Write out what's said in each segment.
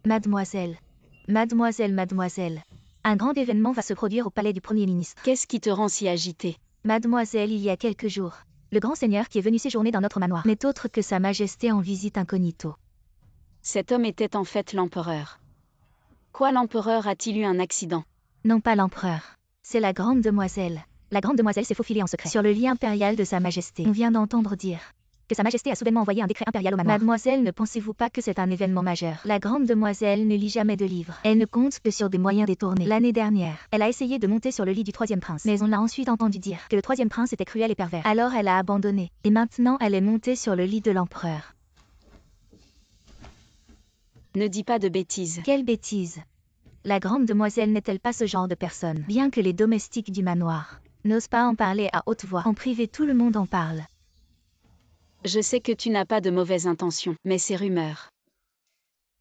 Mademoiselle. Mademoiselle. Un grand événement va se produire au palais du Premier ministre. Qu'est-ce qui te rend si agitée? Mademoiselle, il y a quelques jours, le grand seigneur qui est venu séjourner dans notre manoir n'est autre que Sa Majesté en visite incognito. Cet homme était en fait l'empereur. Quoi, l'empereur a-t-il eu un accident? Non, pas l'empereur. C'est la grande demoiselle. La grande demoiselle s'est faufilée en secret sur le lit impérial de Sa Majesté. On vient d'entendre dire que Sa Majesté a soudainement envoyé un décret impérial au manoir. Mademoiselle, ne pensez-vous pas que c'est un événement majeur? La grande demoiselle ne lit jamais de livres. Elle ne compte que sur des moyens détournés. L'année dernière, elle a essayé de monter sur le lit du troisième prince. Mais on l'a ensuite entendu dire que le troisième prince était cruel et pervers. Alors elle a abandonné. Et maintenant, elle est montée sur le lit de l'empereur. Ne dis pas de bêtises. Quelle bêtise! La grande demoiselle n'est-elle pas ce genre de personne? Bien que les domestiques du manoir n'osent pas en parler à haute voix, en privé tout le monde en parle. Je sais que tu n'as pas de mauvaises intentions, mais ces rumeurs,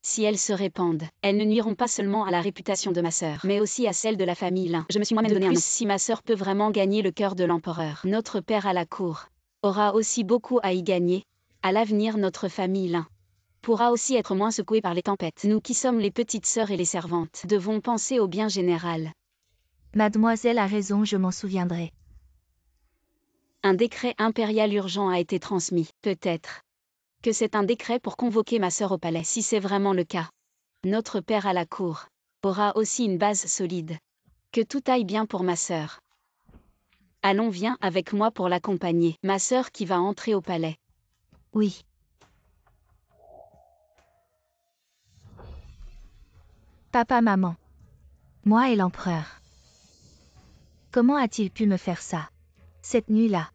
si elles se répandent, elles ne nuiront pas seulement à la réputation de ma sœur, mais aussi à celle de la famille Lin. Je me suis moi-même donné un nom. Si ma sœur peut vraiment gagner le cœur de l'empereur, notre père à la cour aura aussi beaucoup à y gagner. À l'avenir, notre famille Lin pourra aussi être moins secouée par les tempêtes. Nous qui sommes les petites sœurs et les servantes, devons penser au bien général. Mademoiselle a raison, je m'en souviendrai. Un décret impérial urgent a été transmis. Peut-être que c'est un décret pour convoquer ma sœur au palais. Si c'est vraiment le cas, notre père à la cour aura aussi une base solide. Que tout aille bien pour ma sœur. Allons, viens avec moi pour l'accompagner. Ma sœur qui va entrer au palais. Oui. Papa, maman. Moi et l'empereur. Comment a-t-il pu me faire ça? Cette nuit-là,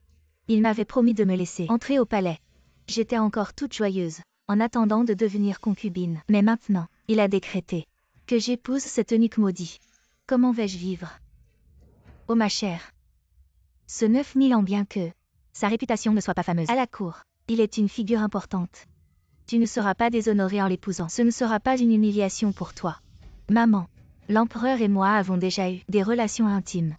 il m'avait promis de me laisser entrer au palais. J'étais encore toute joyeuse, en attendant de devenir concubine. Mais maintenant, il a décrété que j'épouse cet eunuque maudit. Comment vais-je vivre? Oh ma chère. Ce 9000 ans, bien que sa réputation ne soit pas fameuse à la cour, il est une figure importante. Tu ne seras pas déshonorée en l'épousant. Ce ne sera pas une humiliation pour toi. Maman, l'empereur et moi avons déjà eu des relations intimes.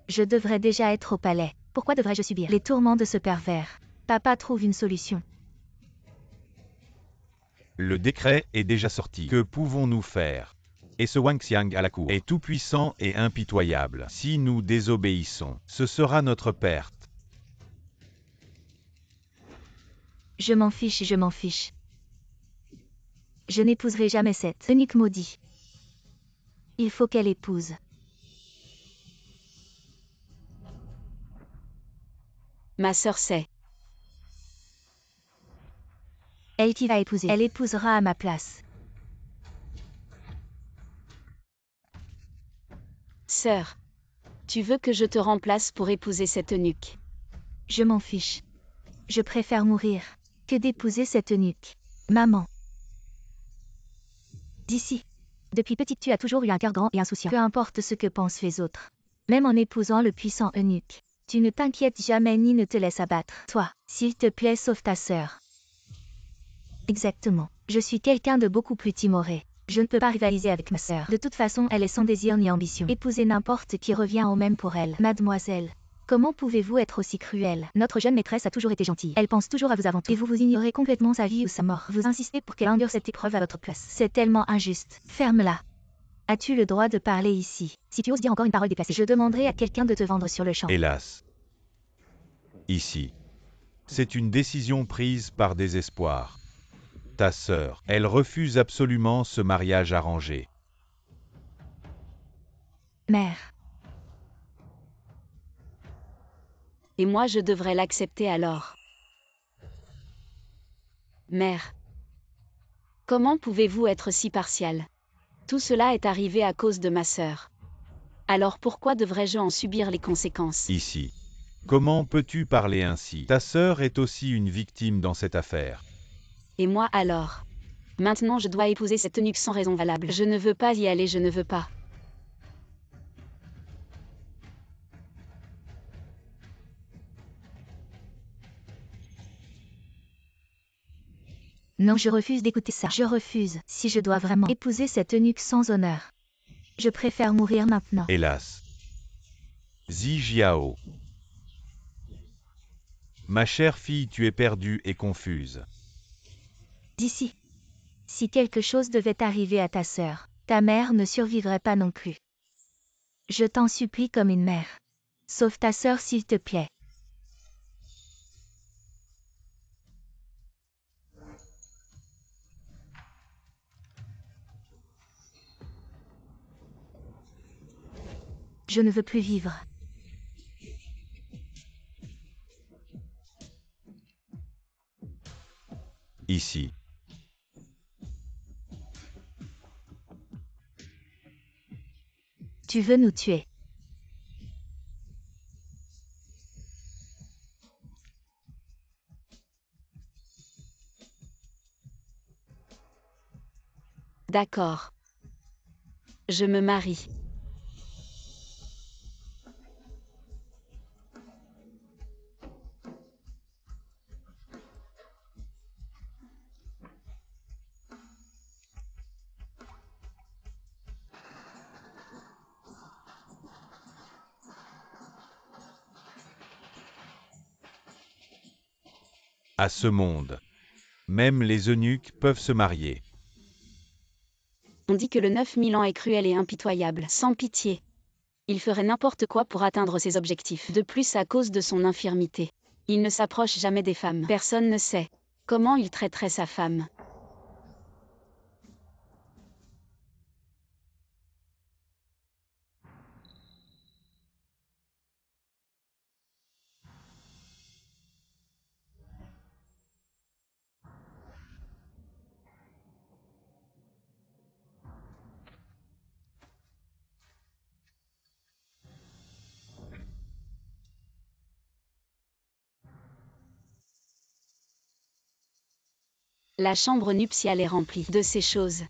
Je devrais déjà être au palais. Pourquoi devrais-je subir les tourments de ce pervers? Papa trouve une solution. Le décret est déjà sorti. Que pouvons-nous faire? Et ce Wang Xiang à la cour est tout-puissant et impitoyable. Si nous désobéissons, ce sera notre perte. Je m'en fiche. Je n'épouserai jamais cette eunuque maudit. Il faut qu'elle épouse. Ma sœur sait. Elle qui va épouser, elle épousera à ma place. Sœur, tu veux que je te remplace pour épouser cet eunuque? Je m'en fiche. Je préfère mourir que d'épouser cette eunuque. Maman. D'ici. Depuis petite, tu as toujours eu un cœur grand et insouciant. Peu importe ce que pensent les autres. Même en épousant le puissant eunuque, tu ne t'inquiètes jamais ni ne te laisses abattre. Toi, s'il te plaît, sauve ta sœur. Exactement. Je suis quelqu'un de beaucoup plus timoré. Je ne peux pas rivaliser avec ma sœur. De toute façon, elle est sans désir ni ambition. Épouser n'importe qui revient au même pour elle. Mademoiselle, comment pouvez-vous être aussi cruelle? Notre jeune maîtresse a toujours été gentille. Elle pense toujours à vous avant tout. Et vous ignorez complètement sa vie ou sa mort. Vous insistez pour qu'elle endure cette épreuve à votre place. C'est tellement injuste. Ferme-la. As-tu le droit de parler ici? Si tu oses dire encore une parole déplacée, je demanderai à quelqu'un de te vendre sur le champ. Hélas. Ici. C'est une décision prise par désespoir. Ta sœur, elle refuse absolument ce mariage arrangé. Mère. Et moi je devrais l'accepter alors. Mère. Comment pouvez-vous être si partiale? Tout cela est arrivé à cause de ma sœur. Alors pourquoi devrais-je en subir les conséquences? Ici. Comment peux-tu parler ainsi? Ta sœur est aussi une victime dans cette affaire. Et moi alors? Maintenant je dois épouser cette eunuque sans raison valable. Je ne veux pas y aller, je ne veux pas. Non, je refuse d'écouter ça. Je refuse. Si je dois vraiment épouser cette eunuque sans honneur, je préfère mourir maintenant. Hélas. Zi Jiao. Ma chère fille, tu es perdue et confuse. D'ici. Si quelque chose devait arriver à ta sœur, ta mère ne survivrait pas non plus. Je t'en supplie comme une mère. Sauve ta sœur s'il te plaît. Je ne veux plus vivre. Ici. Tu veux nous tuer. D'accord. Je me marie. À ce monde. Même les eunuques peuvent se marier. On dit que le 9000 ans est cruel et impitoyable, sans pitié. Il ferait n'importe quoi pour atteindre ses objectifs. De plus à cause de son infirmité. Il ne s'approche jamais des femmes. Personne ne sait comment il traiterait sa femme. La chambre nuptiale est remplie de ces choses.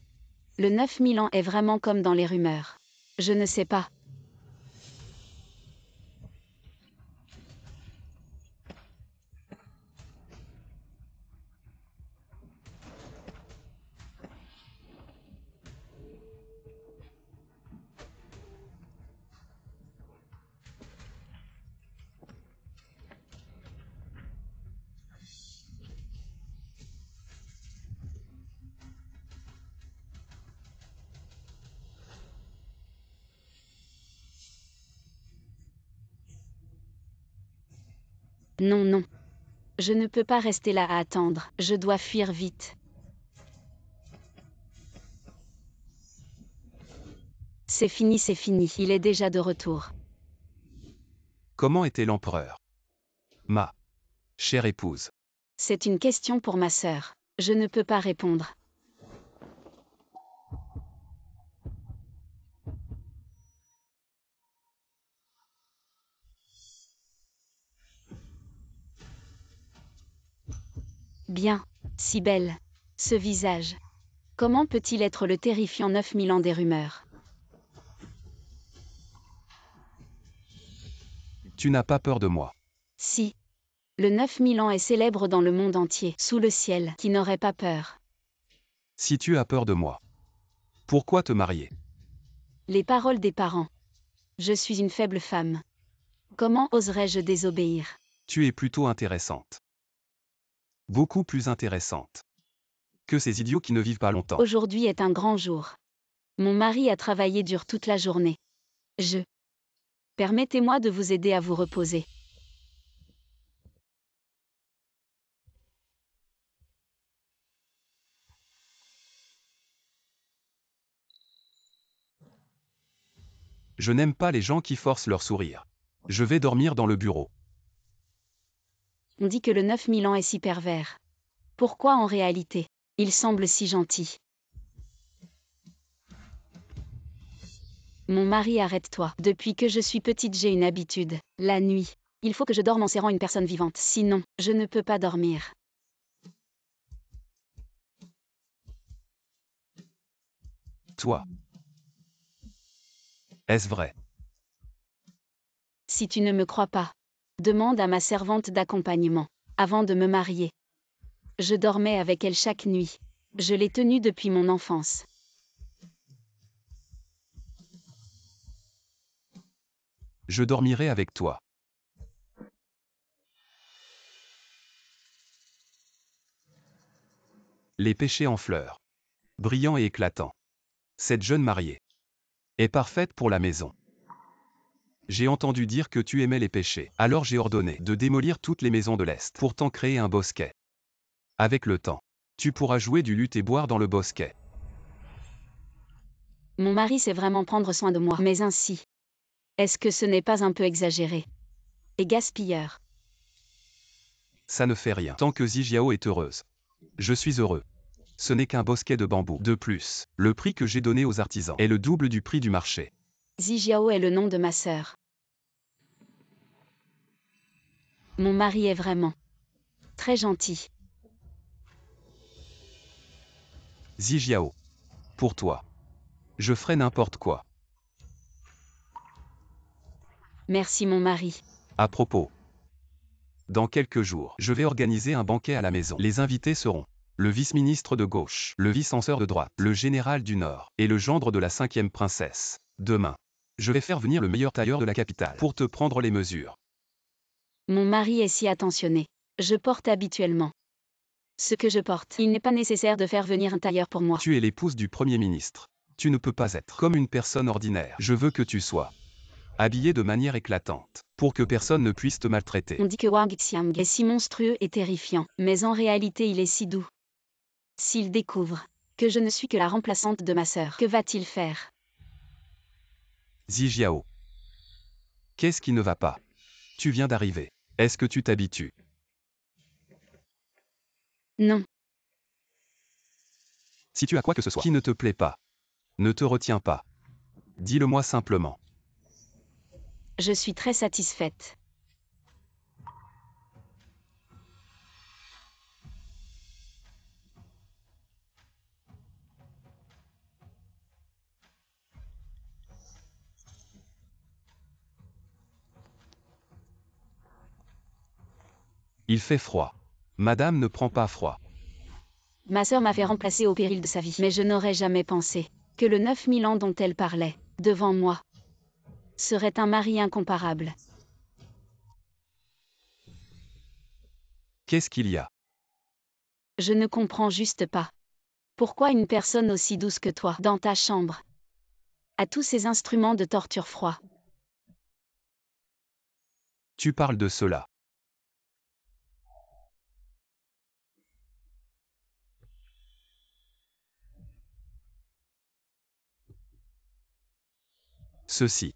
Le 9000 ans est vraiment comme dans les rumeurs. Je ne sais pas. Non, non. Je ne peux pas rester là à attendre. Je dois fuir vite. C'est fini, c'est fini. Il est déjà de retour. Comment était l'empereur? Ma chère épouse. C'est une question pour ma sœur. Je ne peux pas répondre. Bien, si belle. Ce visage. Comment peut-il être le terrifiant 9000 ans des rumeurs? Tu n'as pas peur de moi. Si. Le 9000 ans est célèbre dans le monde entier, sous le ciel, qui n'aurait pas peur. Si tu as peur de moi, pourquoi te marier? Les paroles des parents. Je suis une faible femme. Comment oserais-je désobéir? Tu es plutôt intéressante. Beaucoup plus intéressante que ces idiots qui ne vivent pas longtemps. Aujourd'hui est un grand jour. Mon mari a travaillé dur toute la journée. Permettez-moi de vous aider à vous reposer. Je n'aime pas les gens qui forcent leur sourire. Je vais dormir dans le bureau. On dit que le 9000 ans est si pervers. Pourquoi en réalité? Il semble si gentil. Mon mari, arrête-toi. Depuis que je suis petite, j'ai une habitude. La nuit. Il faut que je dorme en serrant une personne vivante. Sinon, je ne peux pas dormir. Toi. Est-ce vrai? Si tu ne me crois pas, demande à ma servante d'accompagnement. Avant de me marier. Je dormais avec elle chaque nuit. Je l'ai tenue depuis mon enfance. Je dormirai avec toi. Les péchés en fleurs. brillant et éclatant. Cette jeune mariée est parfaite pour la maison. J'ai entendu dire que tu aimais les péchés, alors j'ai ordonné de démolir toutes les maisons de l'Est pour t'en créer un bosquet. Avec le temps, tu pourras jouer du luth et boire dans le bosquet. Mon mari sait vraiment prendre soin de moi, mais ainsi. Est-ce que ce n'est pas un peu exagéré? Et gaspilleur. Ça ne fait rien, tant que Zijiao est heureuse. Je suis heureux. Ce n'est qu'un bosquet de bambou. De plus, le prix que j'ai donné aux artisans est le double du prix du marché. Zijiao est le nom de ma sœur. Mon mari est vraiment très gentil. Zijiao. Pour toi. Je ferai n'importe quoi. Merci mon mari. À propos. Dans quelques jours, je vais organiser un banquet à la maison. Les invités seront le vice-ministre de gauche, le vice-censeur de droite, le général du Nord, et le gendre de la 5e princesse. Demain, je vais faire venir le meilleur tailleur de la capitale pour te prendre les mesures. Mon mari est si attentionné. Je porte habituellement ce que je porte. Il n'est pas nécessaire de faire venir un tailleur pour moi. Tu es l'épouse du Premier ministre. Tu ne peux pas être comme une personne ordinaire. Je veux que tu sois habillée de manière éclatante, pour que personne ne puisse te maltraiter. On dit que Wang Xiang est si monstrueux et terrifiant, mais en réalité il est si doux. S'il découvre que je ne suis que la remplaçante de ma sœur, que va-t-il faire? Zijiao. Qu'est-ce qui ne va pas? Tu viens d'arriver. Est-ce que tu t'habitues? Non. Si tu as quoi que ce soit qui ne te plaît pas, ne te retiens pas. Dis-le-moi simplement. Je suis très satisfaite. Il fait froid. Madame ne prend pas froid. Ma sœur m'a fait remplacer au péril de sa vie, mais je n'aurais jamais pensé que le 9000 ans dont elle parlait, devant moi, serait un mari incomparable. Qu'est-ce qu'il y a? Je ne comprends juste pas. Pourquoi une personne aussi douce que toi, dans ta chambre, a tous ces instruments de torture froid? Tu parles de cela. Ceci.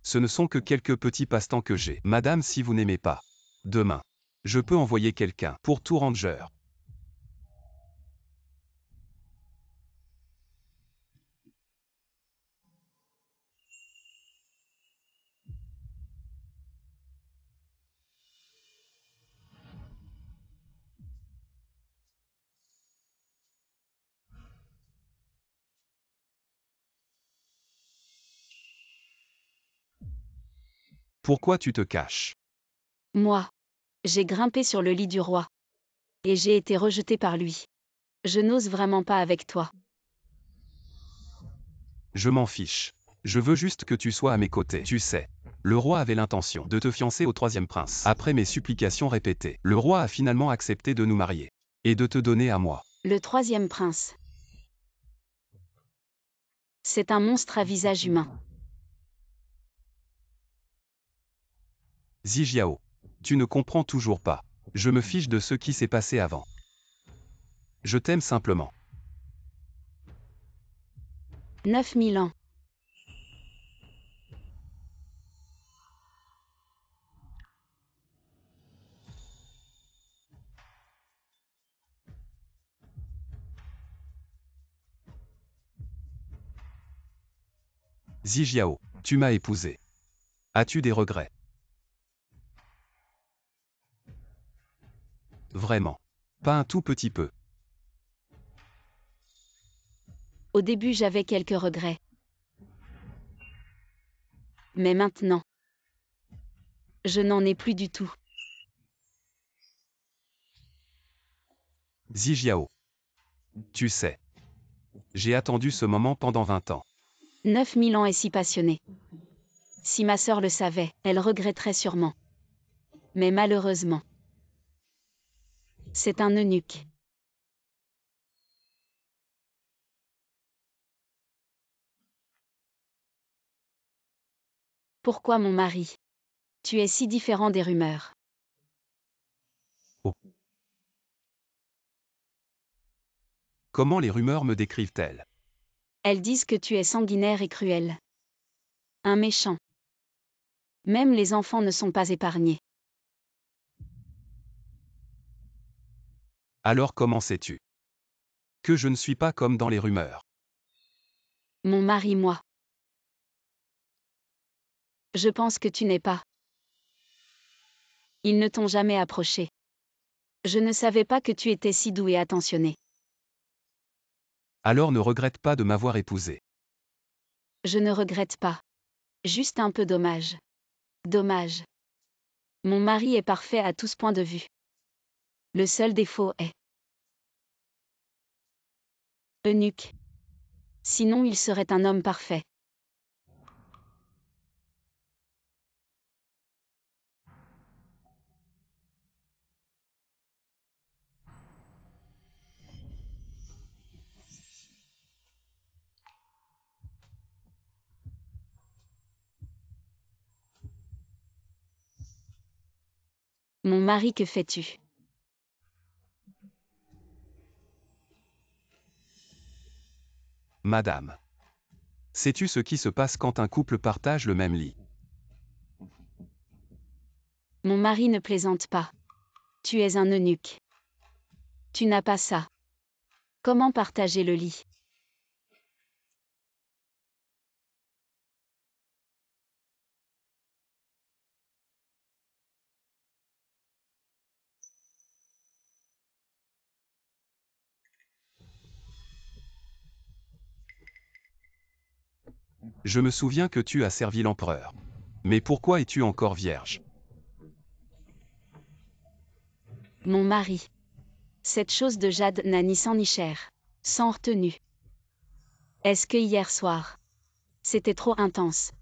Ce ne sont que quelques petits passe-temps que j'ai. Madame, si vous n'aimez pas, demain, je peux envoyer quelqu'un pour tout ranger. Pourquoi tu te caches? Moi, j'ai grimpé sur le lit du roi. Et j'ai été rejetée par lui. Je n'ose vraiment pas avec toi. Je m'en fiche. Je veux juste que tu sois à mes côtés. Tu sais, le roi avait l'intention de te fiancer au 3e prince. Après mes supplications répétées, le roi a finalement accepté de nous marier. Et de te donner à moi. Le 3e prince. C'est un monstre à visage humain. Zijiao. Tu ne comprends toujours pas. Je me fiche de ce qui s'est passé avant. Je t'aime simplement. 9000 ans. Zijiao, tu m'as épousé. As-tu des regrets? Vraiment. Pas un tout petit peu. Au début j'avais quelques regrets. Mais maintenant, je n'en ai plus du tout. Zijiao. Tu sais. J'ai attendu ce moment pendant 20 ans. 9000 ans est si passionné. Si ma sœur le savait, elle regretterait sûrement. Mais malheureusement, c'est un eunuque. Pourquoi mon mari? Tu es si différent des rumeurs. Comment les rumeurs me décrivent-elles? Elles disent que tu es sanguinaire et cruel. Un méchant. Même les enfants ne sont pas épargnés. Alors comment sais-tu que je ne suis pas comme dans les rumeurs? Mon mari, moi. Je pense que tu n'es pas. Ils ne t'ont jamais approché. Je ne savais pas que tu étais si doux et attentionné. Alors ne regrette pas de m'avoir épousé. Je ne regrette pas. Juste un peu dommage. Dommage. Mon mari est parfait à tous points de vue. Le seul défaut est eunuque. Sinon il serait un homme parfait. Mon mari, que fais-tu? Madame. Sais-tu ce qui se passe quand un couple partage le même lit? Mon mari ne plaisante pas. Tu es un eunuque. Tu n'as pas ça. Comment partager le lit? Je me souviens que tu as servi l'empereur. Mais pourquoi es-tu encore vierge? Mon mari. Cette chose de jade n'a ni sang ni chair. Sans retenue. Est-ce que hier soir? C'était trop intense.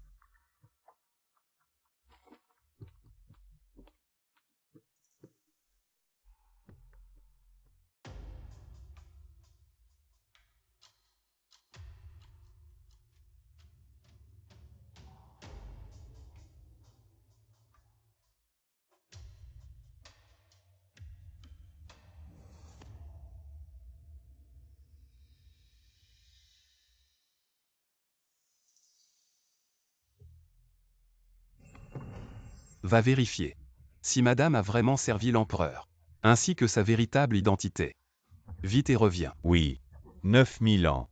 Va vérifier si madame a vraiment servi l'empereur, ainsi que sa véritable identité. Vite et reviens. Oui. 9000 ans.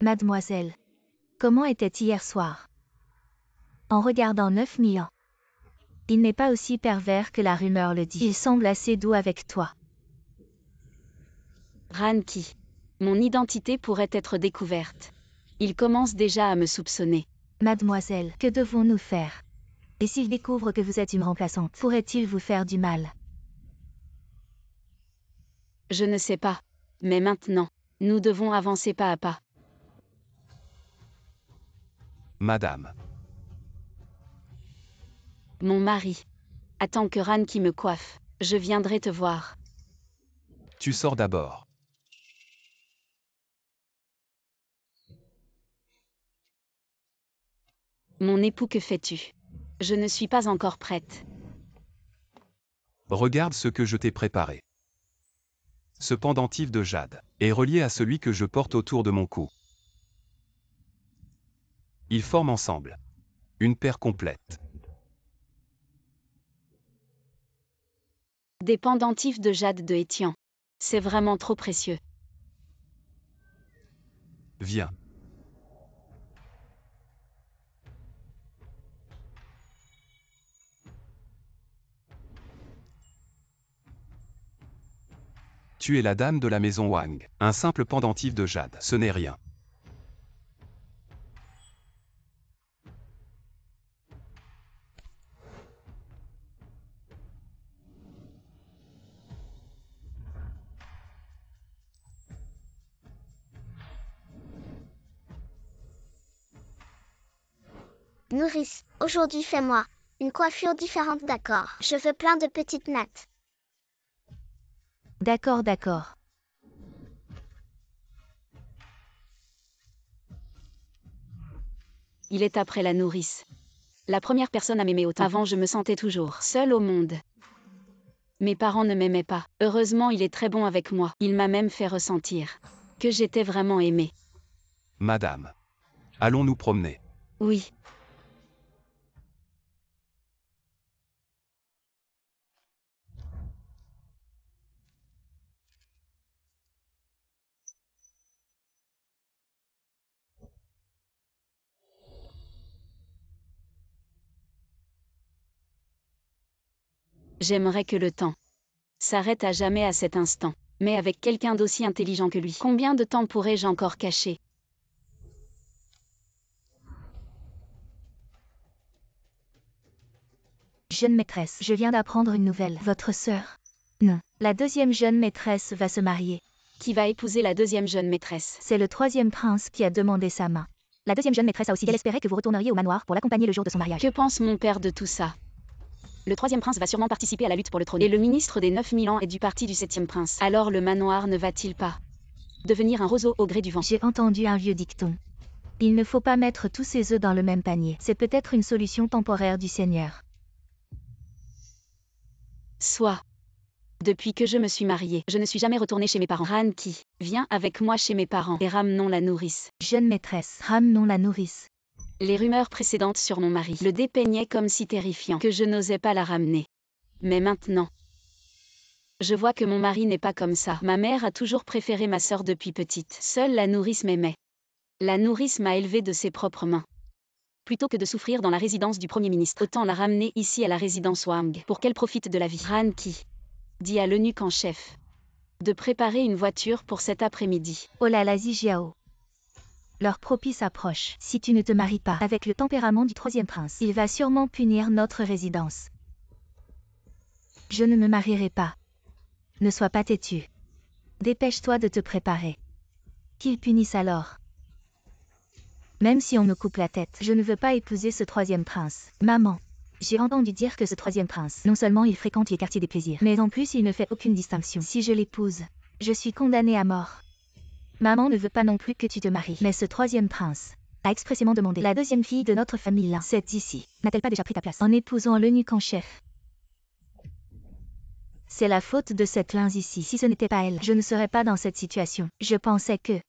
Mademoiselle. Comment était hier soir? En regardant 9000 ans. Il n'est pas aussi pervers que la rumeur le dit. Il semble assez doux avec toi. Ranki. Mon identité pourrait être découverte. Il commence déjà à me soupçonner. Mademoiselle, que devons-nous faire? Et s'il découvre que vous êtes une remplaçante, pourrait-il vous faire du mal? Je ne sais pas. Mais maintenant, nous devons avancer pas à pas. Madame. Mon mari. Attends que Ranki me coiffe. Je viendrai te voir. Tu sors d'abord. Mon époux, que fais-tu? Je ne suis pas encore prête. Regarde ce que je t'ai préparé. Ce pendentif de jade est relié à celui que je porte autour de mon cou. Ils forment ensemble une paire complète. Des pendentifs de jade de Étian. C'est vraiment trop précieux. Viens. Tu es la dame de la maison Wang. Un simple pendentif de jade, ce n'est rien. Nourrice, aujourd'hui fais-moi une coiffure différente, d'accord? Je veux plein de petites nattes. D'accord, d'accord. Il est après la nourrice. La première personne à m'aimer autant. Avant, je me sentais toujours seule au monde. Mes parents ne m'aimaient pas. Heureusement, il est très bon avec moi. Il m'a même fait ressentir que j'étais vraiment aimée. Madame. Allons nous promener. Oui. J'aimerais que le temps s'arrête à jamais à cet instant. Mais avec quelqu'un d'aussi intelligent que lui, combien de temps pourrais-je encore cacher? Jeune maîtresse, je viens d'apprendre une nouvelle. Votre sœur? Non. La deuxième jeune maîtresse va se marier. Qui va épouser la deuxième jeune maîtresse? C'est le troisième prince qui a demandé sa main. La deuxième jeune maîtresse a aussi dit qu'elle espérait que vous retourneriez au manoir pour l'accompagner le jour de son mariage. Que pense mon père de tout ça? Le troisième prince va sûrement participer à la lutte pour le trône. Et le ministre des 9000 ans est du parti du septième prince. Alors le manoir ne va-t-il pas devenir un roseau au gré du vent? J'ai entendu un vieux dicton. Il ne faut pas mettre tous ses œufs dans le même panier. C'est peut-être une solution temporaire du Seigneur. Soit. Depuis que je me suis mariée, je ne suis jamais retournée chez mes parents. Ranki, viens avec moi chez mes parents et ramenons la nourrice. Jeune maîtresse, ramenons la nourrice. Les rumeurs précédentes sur mon mari le dépeignaient comme si terrifiant que je n'osais pas la ramener. Mais maintenant, je vois que mon mari n'est pas comme ça. Ma mère a toujours préféré ma sœur depuis petite. Seule la nourrice m'aimait. La nourrice m'a élevée de ses propres mains. Plutôt que de souffrir dans la résidence du Premier ministre, autant la ramener ici à la résidence Wang pour qu'elle profite de la vie. Ranki dit à l'eunuque en chef de préparer une voiture pour cet après-midi. Oh là là, Zijiao. Leur propice approche. Si tu ne te maries pas avec le tempérament du troisième prince, il va sûrement punir notre résidence. Je ne me marierai pas. Ne sois pas têtu. Dépêche-toi de te préparer. Qu'il punisse alors. Même si on me coupe la tête, je ne veux pas épouser ce troisième prince. Maman, j'ai entendu dire que ce troisième prince, non seulement il fréquente les quartiers des plaisirs, mais en plus il ne fait aucune distinction. Si je l'épouse, je suis condamnée à mort. Maman ne veut pas non plus que tu te maries. Mais ce troisième prince a expressément demandé. La deuxième fille de notre famille là, cette ici, n'a-t-elle pas déjà pris ta place en épousant l'eunuque en chef? C'est la faute de cette lins ici. Si ce n'était pas elle, je ne serais pas dans cette situation. Je pensais que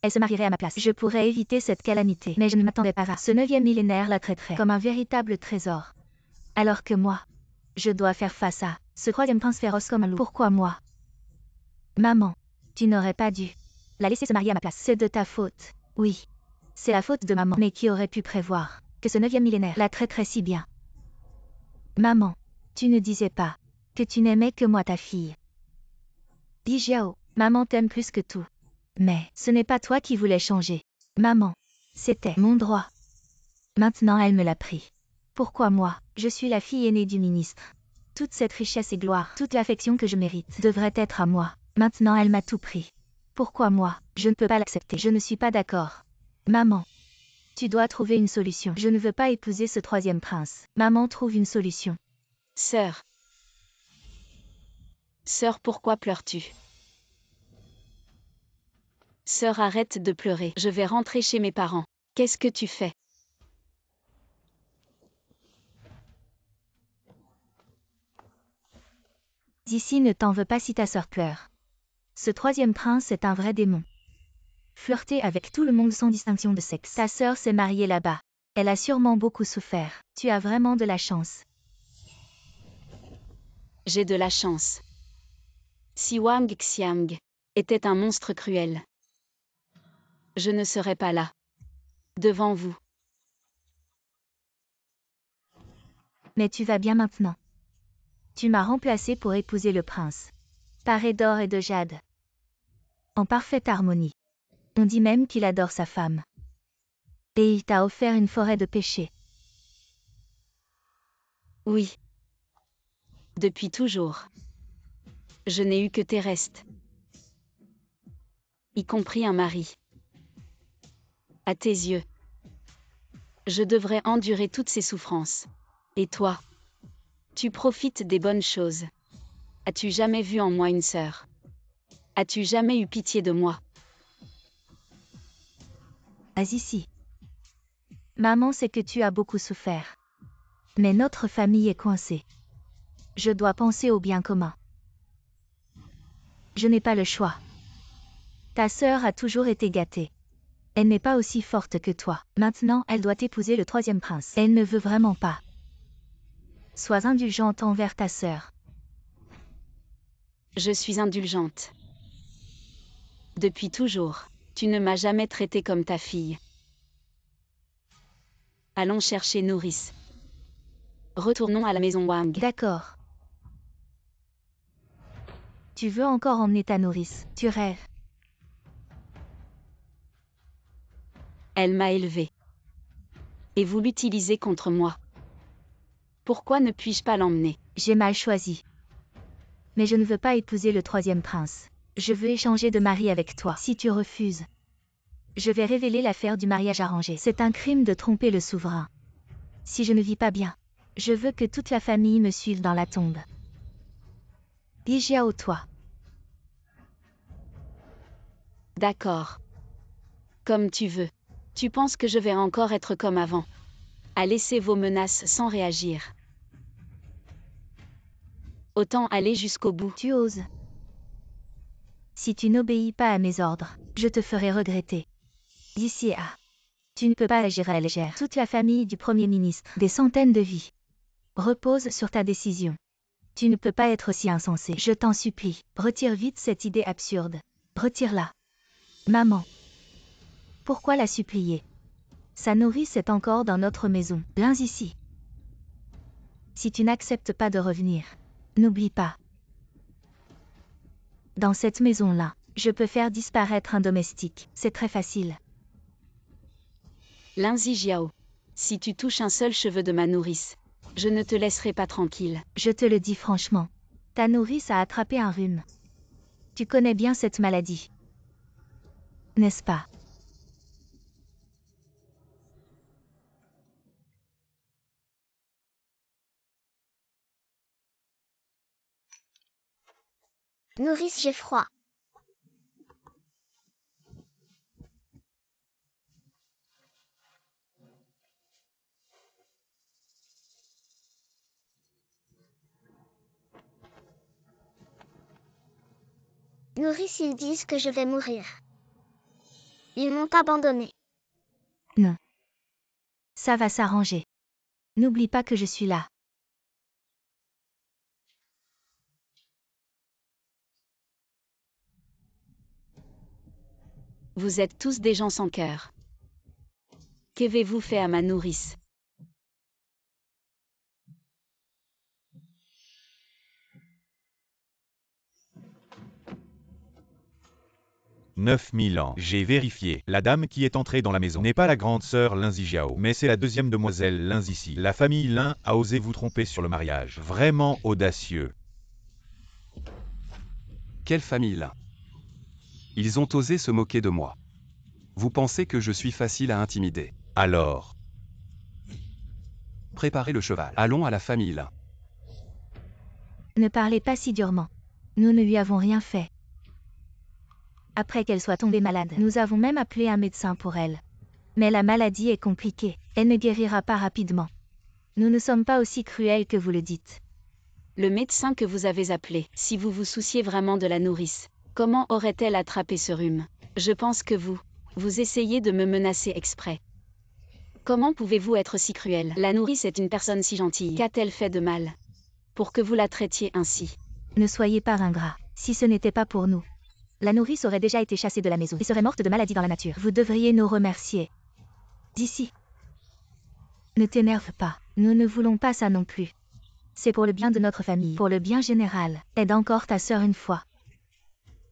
elle se marierait à ma place. Je pourrais éviter cette calamité. Mais je ne m'attendais pas à ce 9e millénaire la traiterait comme un véritable trésor. Alors que moi, je dois faire face à ce troisième prince féroce comme un loup. Pourquoi moi? Maman, tu n'aurais pas dû la laisser se marier à ma place. C'est de ta faute. Oui. C'est la faute de maman. Mais qui aurait pu prévoir que ce 9e millénaire la traiterait si bien? Maman, tu ne disais pas que tu n'aimais que moi ta fille. Di Jiao, maman t'aime plus que tout. Mais ce n'est pas toi qui voulais changer. Maman, c'était mon droit. Maintenant elle me l'a pris. Pourquoi moi? Je suis la fille aînée du ministre. Toute cette richesse et gloire, toute l'affection que je mérite devrait être à moi. Maintenant elle m'a tout pris. Pourquoi moi? Je ne peux pas l'accepter. Je ne suis pas d'accord. Maman, tu dois trouver une solution. Je ne veux pas épouser ce troisième prince. Maman trouve une solution. Sœur. Sœur, pourquoi pleures-tu? Sœur, arrête de pleurer. Je vais rentrer chez mes parents. Qu'est-ce que tu fais? D'ici ne t'en veux pas si ta sœur pleure. Ce troisième prince est un vrai démon. Flirter avec tout le monde sans distinction de sexe. Ta sœur s'est mariée là-bas. Elle a sûrement beaucoup souffert. Tu as vraiment de la chance. J'ai de la chance. Si Wang Xiang était un monstre cruel, je ne serais pas là, devant vous. Mais tu vas bien maintenant. Tu m'as remplacé pour épouser le prince. Paré d'or et de jade. En parfaite harmonie. On dit même qu'il adore sa femme. Et il t'a offert une forêt de péchés. Oui. Depuis toujours. Je n'ai eu que tes restes. Y compris un mari. À tes yeux, je devrais endurer toutes ces souffrances. Et toi, tu profites des bonnes choses. As-tu jamais vu en moi une sœur? As-tu jamais eu pitié de moi? Vas ici. Maman sait que tu as beaucoup souffert. Mais notre famille est coincée. Je dois penser au bien commun. Je n'ai pas le choix. Ta sœur a toujours été gâtée. Elle n'est pas aussi forte que toi. Maintenant, elle doit épouser le 3e prince. Elle ne veut vraiment pas. Sois indulgente envers ta sœur. Je suis indulgente. Depuis toujours, tu ne m'as jamais traité comme ta fille. Allons chercher Nourrice. Retournons à la maison Wang. D'accord. Tu veux encore emmener ta nourrice, tu rêves. Elle m'a élevée. Et vous l'utilisez contre moi. Pourquoi ne puis-je pas l'emmener? J'ai mal choisi. Mais je ne veux pas épouser le 3e prince. Je veux échanger de mari avec toi. Si tu refuses, je vais révéler l'affaire du mariage arrangé. C'est un crime de tromper le souverain. Si je ne vis pas bien, je veux que toute la famille me suive dans la tombe. Li Jiao, toi. D'accord. Comme tu veux. Tu penses que je vais encore être comme avant? À laisser vos menaces sans réagir. Autant aller jusqu'au bout. Tu oses. Si tu n'obéis pas à mes ordres, je te ferai regretter. D'ici à... Tu ne peux pas agir à la légère. Toute la famille du Premier ministre, des centaines de vies, repose sur ta décision. Tu ne peux pas être si insensé. Je t'en supplie, retire vite cette idée absurde. Retire-la. Maman. Pourquoi la supplier? Sa nourrice est encore dans notre maison. Viens ici. Si tu n'acceptes pas de revenir, n'oublie pas. Dans cette maison-là, je peux faire disparaître un domestique. C'est très facile. Lin Zijiao. Si tu touches un seul cheveu de ma nourrice, je ne te laisserai pas tranquille. Je te le dis franchement. Ta nourrice a attrapé un rhume. Tu connais bien cette maladie. N'est-ce pas? Nourrice, j'ai froid. Nourrice, ils disent que je vais mourir. Ils m'ont abandonné. Non. Ça va s'arranger. N'oublie pas que je suis là. Vous êtes tous des gens sans cœur. Qu'avez-vous fait à ma nourrice? « 9000 ans. J'ai vérifié. La dame qui est entrée dans la maison n'est pas la grande sœur Lin Zijiao, mais c'est la 2e demoiselle Lin Zici. La famille Lin a osé vous tromper sur le mariage. Vraiment audacieux. Quelle famille là? Ils ont osé se moquer de moi. Vous pensez que je suis facile à intimider? Alors, Préparez le cheval. Allons à la famille là. Ne parlez pas si durement. Nous ne lui avons rien fait. Après qu'elle soit tombée malade, nous avons même appelé un médecin pour elle. Mais la maladie est compliquée. Elle ne guérira pas rapidement. Nous ne sommes pas aussi cruels que vous le dites. Le médecin que vous avez appelé, si vous vous souciez vraiment de la nourrice, comment aurait-elle attrapé ce rhume? Je pense que vous essayez de me menacer exprès. Comment pouvez-vous être si cruel? La nourrice est une personne si gentille. Qu'a-t-elle fait de mal pour que vous la traitiez ainsi? Ne soyez pas ingrat. Si ce n'était pas pour nous, la nourrice aurait déjà été chassée de la maison et serait morte de maladie dans la nature. Vous devriez nous remercier. D'ici. Ne t'énerve pas. Nous ne voulons pas ça non plus. C'est pour le bien de notre famille, pour le bien général. Aide encore ta sœur une fois.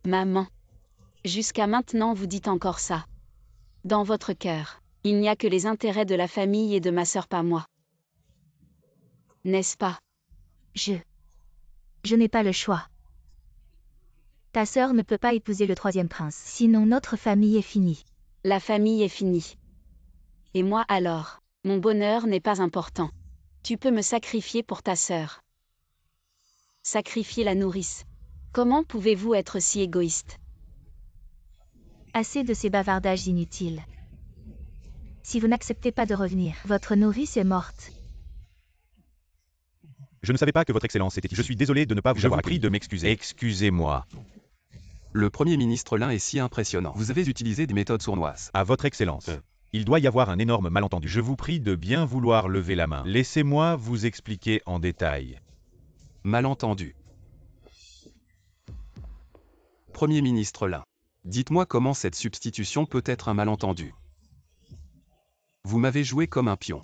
Maman. Jusqu'à maintenant vous dites encore ça. Dans votre cœur, il n'y a que les intérêts de la famille et de ma sœur, pas moi. N'est-ce pas? Je n'ai pas le choix. Ta sœur ne peut pas épouser le 3e prince, sinon notre famille est finie. La famille est finie. Et moi alors, mon bonheur n'est pas important. Tu peux me sacrifier pour ta sœur. Sacrifier la nourrice. Comment pouvez-vous être si égoïste? Assez de ces bavardages inutiles. Si vous n'acceptez pas de revenir, votre nourrice est morte. Je ne savais pas que votre excellence était ici. Je suis désolé de ne pas vous avoir pris de m'excuser. Excusez-moi. Le Premier ministre Lin est si impressionnant. Vous avez utilisé des méthodes sournoises. À votre excellence. Il doit y avoir un énorme malentendu. Je vous prie de bien vouloir lever la main. Laissez-moi vous expliquer en détail. Malentendu. Premier ministre Lin. Dites-moi comment cette substitution peut être un malentendu. Vous m'avez joué comme un pion.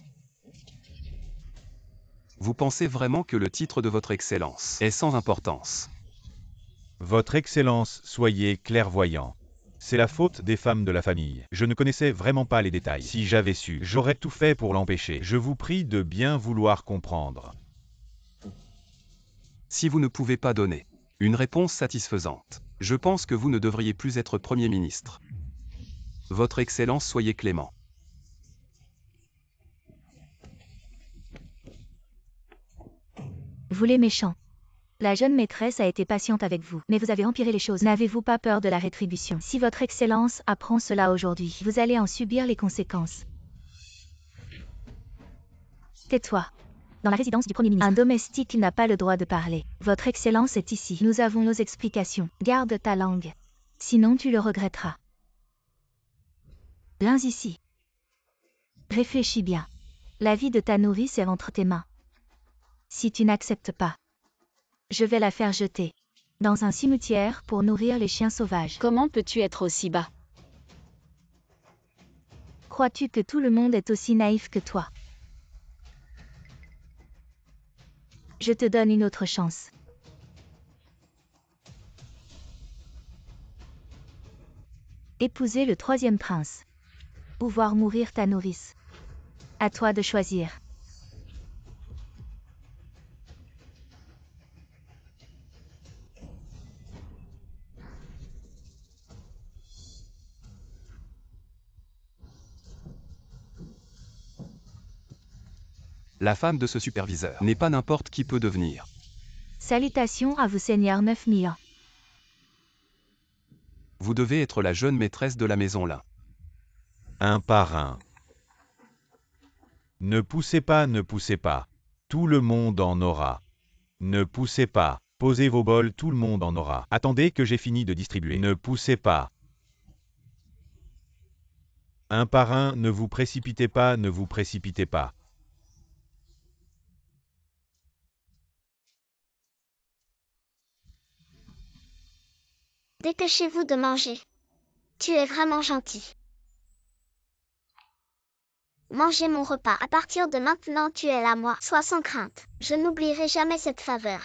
Vous pensez vraiment que le titre de votre excellence est sans importance? Votre excellence, soyez clairvoyant. C'est la faute des femmes de la famille. Je ne connaissais vraiment pas les détails. Si j'avais su, j'aurais tout fait pour l'empêcher. Je vous prie de bien vouloir comprendre. Si vous ne pouvez pas donner une réponse satisfaisante, je pense que vous ne devriez plus être Premier ministre. Votre Excellence, soyez clément. Vous les méchants. La jeune maîtresse a été patiente avec vous, mais vous avez empiré les choses. N'avez-vous pas peur de la rétribution? Si votre excellence apprend cela aujourd'hui, vous allez en subir les conséquences. Tais-toi. Dans la résidence du Premier ministre, un domestique n'a pas le droit de parler. Votre excellence est ici. Nous avons nos explications. Garde ta langue. Sinon tu le regretteras. Viens ici. Réfléchis bien. La vie de ta nourrice est entre tes mains. Si tu n'acceptes pas, je vais la faire jeter dans un cimetière pour nourrir les chiens sauvages. Comment peux-tu être aussi bas? Crois-tu que tout le monde est aussi naïf que toi? Je te donne une autre chance. Épouser le troisième prince. Ou voir mourir ta nourrice. À toi de choisir. La femme de ce superviseur n'est pas n'importe qui peut devenir. Salutations à vous Seigneur 9000 ans. Vous devez être la jeune maîtresse de la maison Lin. Un par un. Ne poussez pas, ne poussez pas. Tout le monde en aura. Ne poussez pas. Posez vos bols, tout le monde en aura. Attendez que j'ai fini de distribuer. Ne poussez pas. Un par un, ne vous précipitez pas, ne vous précipitez pas. Dépêchez-vous de manger. Tu es vraiment gentil. Mangez mon repas. À partir de maintenant, tu es à moi. Sois sans crainte. Je n'oublierai jamais cette faveur.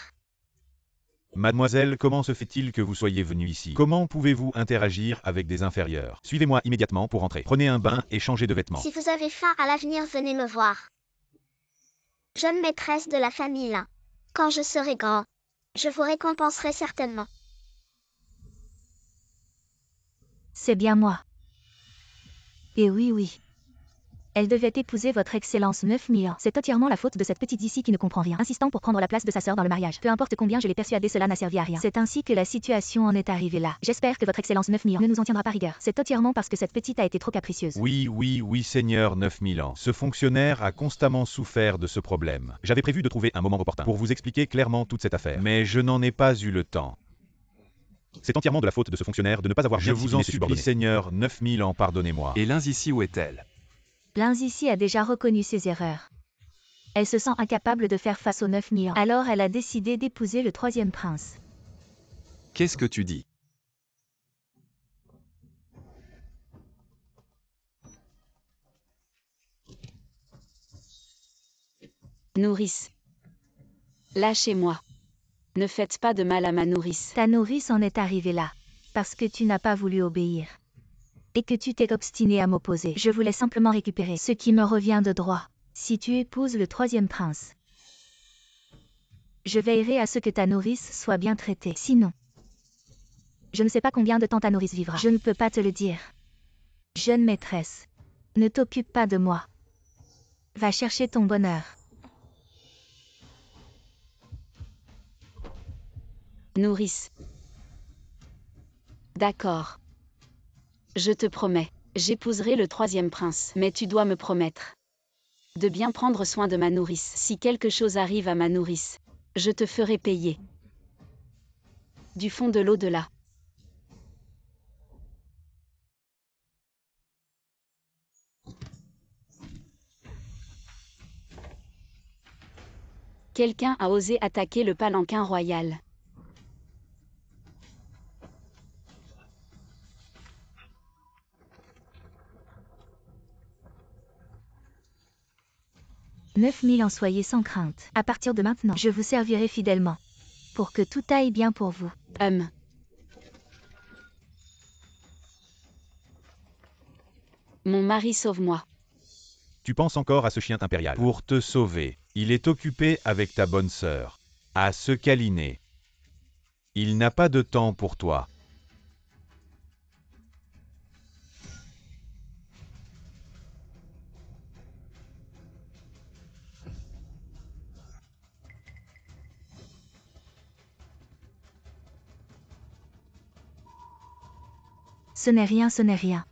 Mademoiselle, comment se fait-il que vous soyez venue ici? Comment pouvez-vous interagir avec des inférieurs? Suivez-moi immédiatement pour entrer. Prenez un bain et changez de vêtements. Si vous avez faim à l'avenir, venez me voir. Jeune maîtresse de la famille Lin. Quand je serai grand, je vous récompenserai certainement. C'est bien moi. Et oui. Elle devait épouser votre excellence 9000 ans. C'est entièrement la faute de cette petite ici qui ne comprend rien, insistant pour prendre la place de sa sœur dans le mariage. Peu importe combien je l'ai persuadée, cela n'a servi à rien. C'est ainsi que la situation en est arrivée là. J'espère que votre excellence 9000 ans ne nous en tiendra pas rigueur. C'est entièrement parce que cette petite a été trop capricieuse. Oui, Seigneur 9000 ans. Ce fonctionnaire a constamment souffert de ce problème. J'avais prévu de trouver un moment opportun pour vous expliquer clairement toute cette affaire. Mais je n'en ai pas eu le temps. C'est entièrement de la faute de ce fonctionnaire de ne pas avoir bien discipliné ses subordonnés. Je vous en supplie, Seigneur 9000 ans, pardonnez-moi. Et Lin ici, où est-elle? L'un ici a déjà reconnu ses erreurs. Elle se sent incapable de faire face aux 9000 ans. Alors elle a décidé d'épouser le troisième prince. Qu'est-ce que tu dis? Nourrice. Lâchez-moi. Ne faites pas de mal à ma nourrice. Ta nourrice en est arrivée là, parce que tu n'as pas voulu obéir. Et que tu t'es obstiné à m'opposer. Je voulais simplement récupérer ce qui me revient de droit. Si tu épouses le troisième prince, je veillerai à ce que ta nourrice soit bien traitée. Sinon, je ne sais pas combien de temps ta nourrice vivra. Je ne peux pas te le dire. Jeune maîtresse, ne t'occupe pas de moi. Va chercher ton bonheur. Nourrice. D'accord. Je te promets. J'épouserai le troisième prince, mais tu dois me promettre de bien prendre soin de ma nourrice. Si quelque chose arrive à ma nourrice, je te ferai payer. Du fond de l'au-delà. Quelqu'un a osé attaquer le palanquin royal. « 9000 ans, soyez sans crainte. À partir de maintenant, je vous servirai fidèlement. Pour que tout aille bien pour vous. » Mon mari, sauve-moi. Tu penses encore à ce chien impérial. Pour te sauver, il est occupé avec ta bonne sœur, à se câliner. Il n'a pas de temps pour toi. Ce n'est rien, ce n'est rien.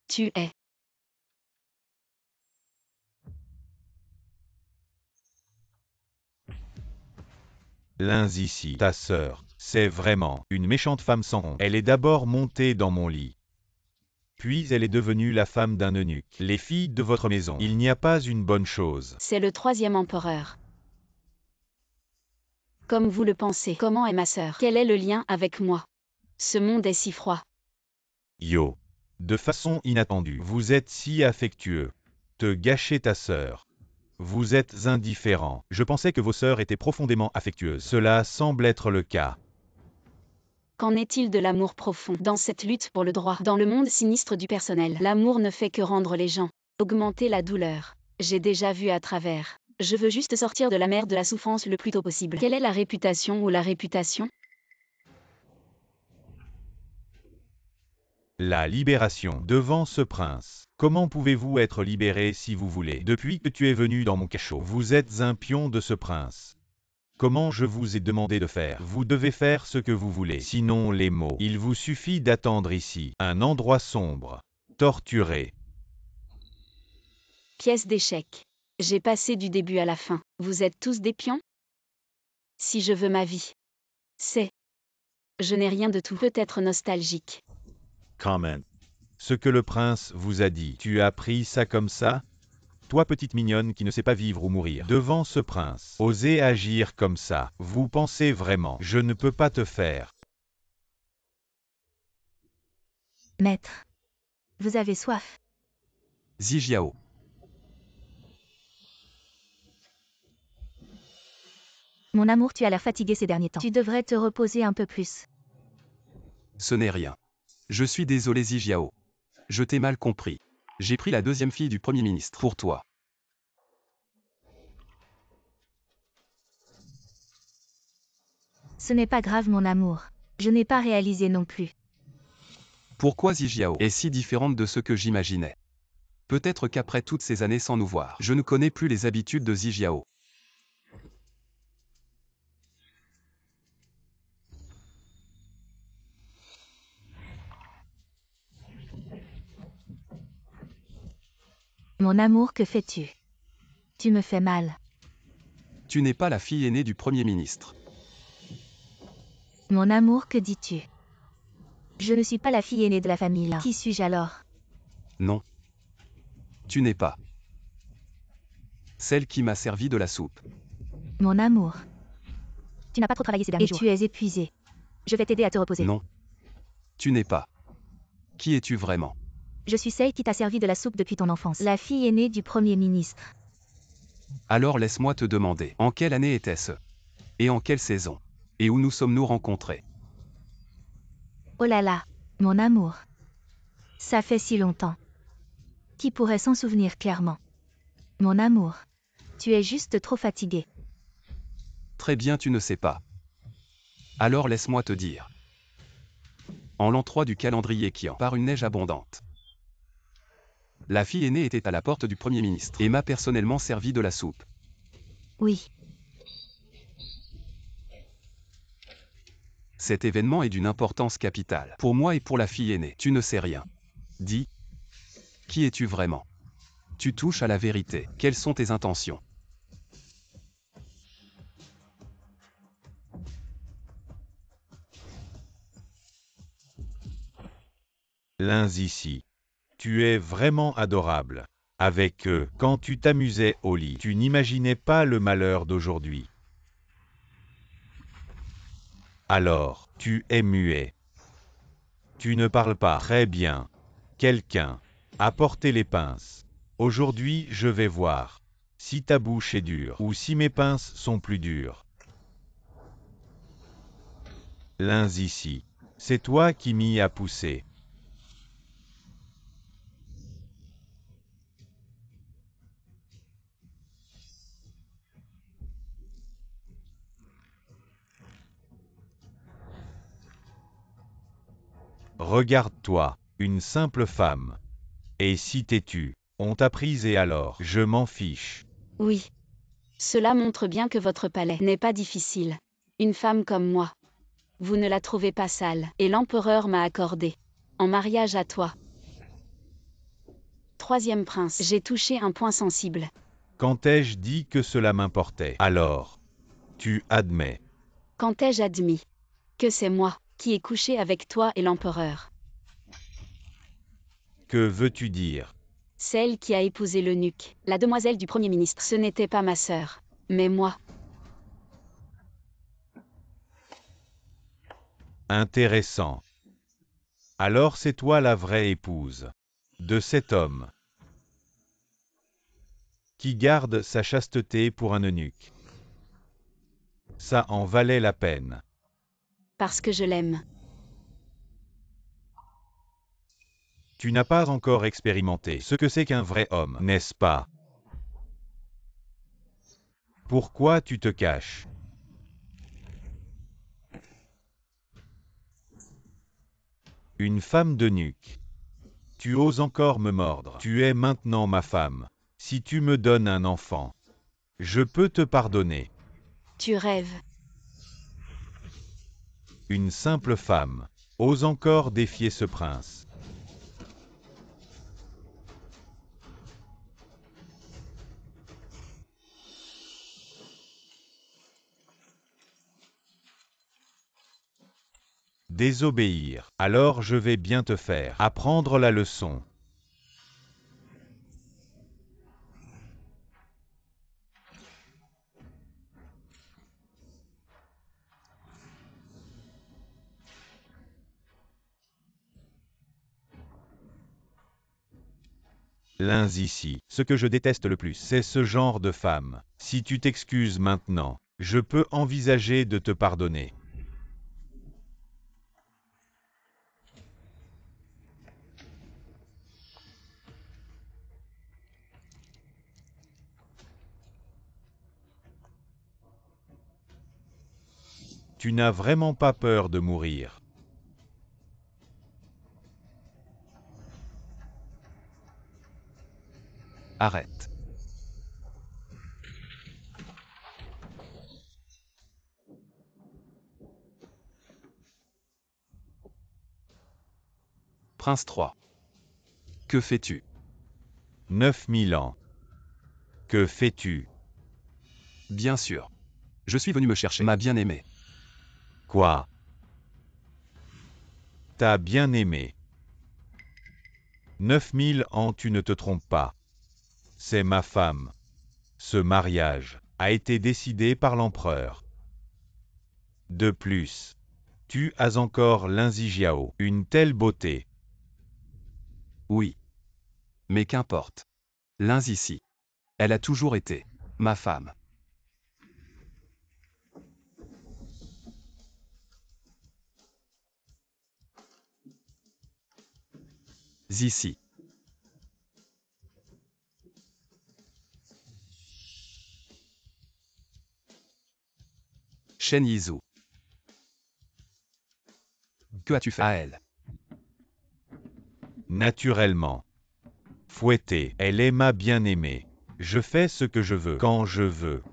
Tu es. L'un ici, ta sœur, c'est vraiment une méchante femme sans honte. Elle est d'abord montée dans mon lit. Puis elle est devenue la femme d'un eunuque. Les filles de votre maison, il n'y a pas une bonne chose. C'est le troisième empereur. Comme vous le pensez, comment est ma sœur? Quel est le lien avec moi? Ce monde est si froid. Yo. De façon inattendue, vous êtes si affectueux. Te gâcher ta sœur. Vous êtes indifférent. Je pensais que vos sœurs étaient profondément affectueuses. Cela semble être le cas. Qu'en est-il de l'amour profond dans cette lutte pour le droit? Dans le monde sinistre du personnel, l'amour ne fait que rendre les gens, augmenter la douleur. J'ai déjà vu à travers. Je veux juste sortir de la mer de la souffrance le plus tôt possible. Quelle est la réputation ou la réputation? La libération devant ce prince. Comment pouvez-vous être libéré si vous voulez? Depuis que tu es venu dans mon cachot, vous êtes un pion de ce prince. Comment je vous ai demandé de faire? Vous devez faire ce que vous voulez. Sinon les mots. Il vous suffit d'attendre ici. Un endroit sombre. Torturé. Pièce d'échec. J'ai passé du début à la fin. Vous êtes tous des pions? Si je veux ma vie. C'est. Je n'ai rien de tout. Peut-être nostalgique. Comment? Ce que le prince vous a dit. Tu as pris ça comme ça? Toi petite mignonne qui ne sait pas vivre ou mourir. Devant ce prince, osez agir comme ça. Vous pensez vraiment, je ne peux pas te faire. Maître. Vous avez soif. Zijiao. Mon amour, tu as l'air fatigué ces derniers temps. Tu devrais te reposer un peu plus. Ce n'est rien. Je suis désolé Zijiao. Je t'ai mal compris. J'ai pris la deuxième fille du Premier ministre pour toi. Ce n'est pas grave mon amour. Je n'ai pas réalisé non plus. Pourquoi Zijiao est si différente de ce que j'imaginais? Peut-être qu'après toutes ces années sans nous voir, je ne connais plus les habitudes de Zijiao. Mon amour, que fais-tu? Tu me fais mal. Tu n'es pas la fille aînée du Premier ministre. Mon amour, que dis-tu? Je ne suis pas la fille aînée de la famille là. Qui suis-je alors? Non. Tu n'es pas celle qui m'a servi de la soupe. Mon amour. Tu n'as pas trop travaillé ces derniers jours. Et tu es épuisé. Je vais t'aider à te reposer. Non. Tu n'es pas. Qui es-tu vraiment? Je suis celle qui t'a servi de la soupe depuis ton enfance. La fille aînée du Premier ministre. Alors laisse-moi te demander, en quelle année était-ce? Et en quelle saison? Et où nous sommes-nous rencontrés? Oh là là, mon amour. Ça fait si longtemps. Qui pourrait s'en souvenir clairement? Mon amour. Tu es juste trop fatigué. Très bien, tu ne sais pas. Alors laisse-moi te dire. En l'an 3 du calendrier Qian, par une neige abondante. La fille aînée était à la porte du Premier ministre et m'a personnellement servi de la soupe. Oui. Cet événement est d'une importance capitale. Pour moi et pour la fille aînée. Tu ne sais rien. Dis. Qui es-tu vraiment? Tu touches à la vérité. Quelles sont tes intentions? L'un ici. Tu es vraiment adorable. Avec eux, quand tu t'amusais au lit, tu n'imaginais pas le malheur d'aujourd'hui. Alors, tu es muet. Tu ne parles pas. Très bien. Quelqu'un. Apportez les pinces. Aujourd'hui, je vais voir si ta bouche est dure ou si mes pinces sont plus dures. L'un ici. C'est toi qui m'y as poussé. Regarde-toi, une simple femme. Et si t'es-tu, on t'a prise et alors, je m'en fiche. Oui. Cela montre bien que votre palais n'est pas difficile. Une femme comme moi. Vous ne la trouvez pas sale, et l'empereur m'a accordé en mariage à toi. Troisième prince, j'ai touché un point sensible. Quand ai-je dit que cela m'importait? Alors, tu admets. Quand ai-je admis que c'est moi qui ai couché avec toi et l'empereur? Que veux-tu dire? Celle qui a épousé l'eunuque, la demoiselle du Premier ministre. Ce n'était pas ma sœur, mais moi. Intéressant. Alors c'est toi la vraie épouse de cet homme qui garde sa chasteté pour un eunuque. Ça en valait la peine. Parce que je l'aime. Tu n'as pas encore expérimenté ce que c'est qu'un vrai homme, n'est-ce pas? Pourquoi tu te caches? Une femme d'eunuque. Tu oses encore me mordre. Tu es maintenant ma femme. Si tu me donnes un enfant, je peux te pardonner. Tu rêves. Une simple femme ose encore défier ce prince. Désobéir. Alors je vais bien te faire apprendre la leçon. L'un ici. Ce que je déteste le plus, c'est ce genre de femme. Si tu t'excuses maintenant, je peux envisager de te pardonner. Tu n'as vraiment pas peur de mourir. Arrête. Prince 3. Que fais-tu? 9000 ans. Que fais-tu? Bien sûr. Je suis venu me chercher ma bien-aimée. Quoi? T'as bien aimé. 9000 ans, tu ne te trompes pas. C'est ma femme. Ce mariage a été décidé par l'empereur. De plus, tu as encore Linzijiao, une telle beauté. Oui. Mais qu'importe. L'un ici. Elle a toujours été ma femme. Ici. Shen Yizhu. Que as-tu fait à elle? Naturellement. Fouettée, elle est ma bien-aimée. Je fais ce que je veux, quand je veux.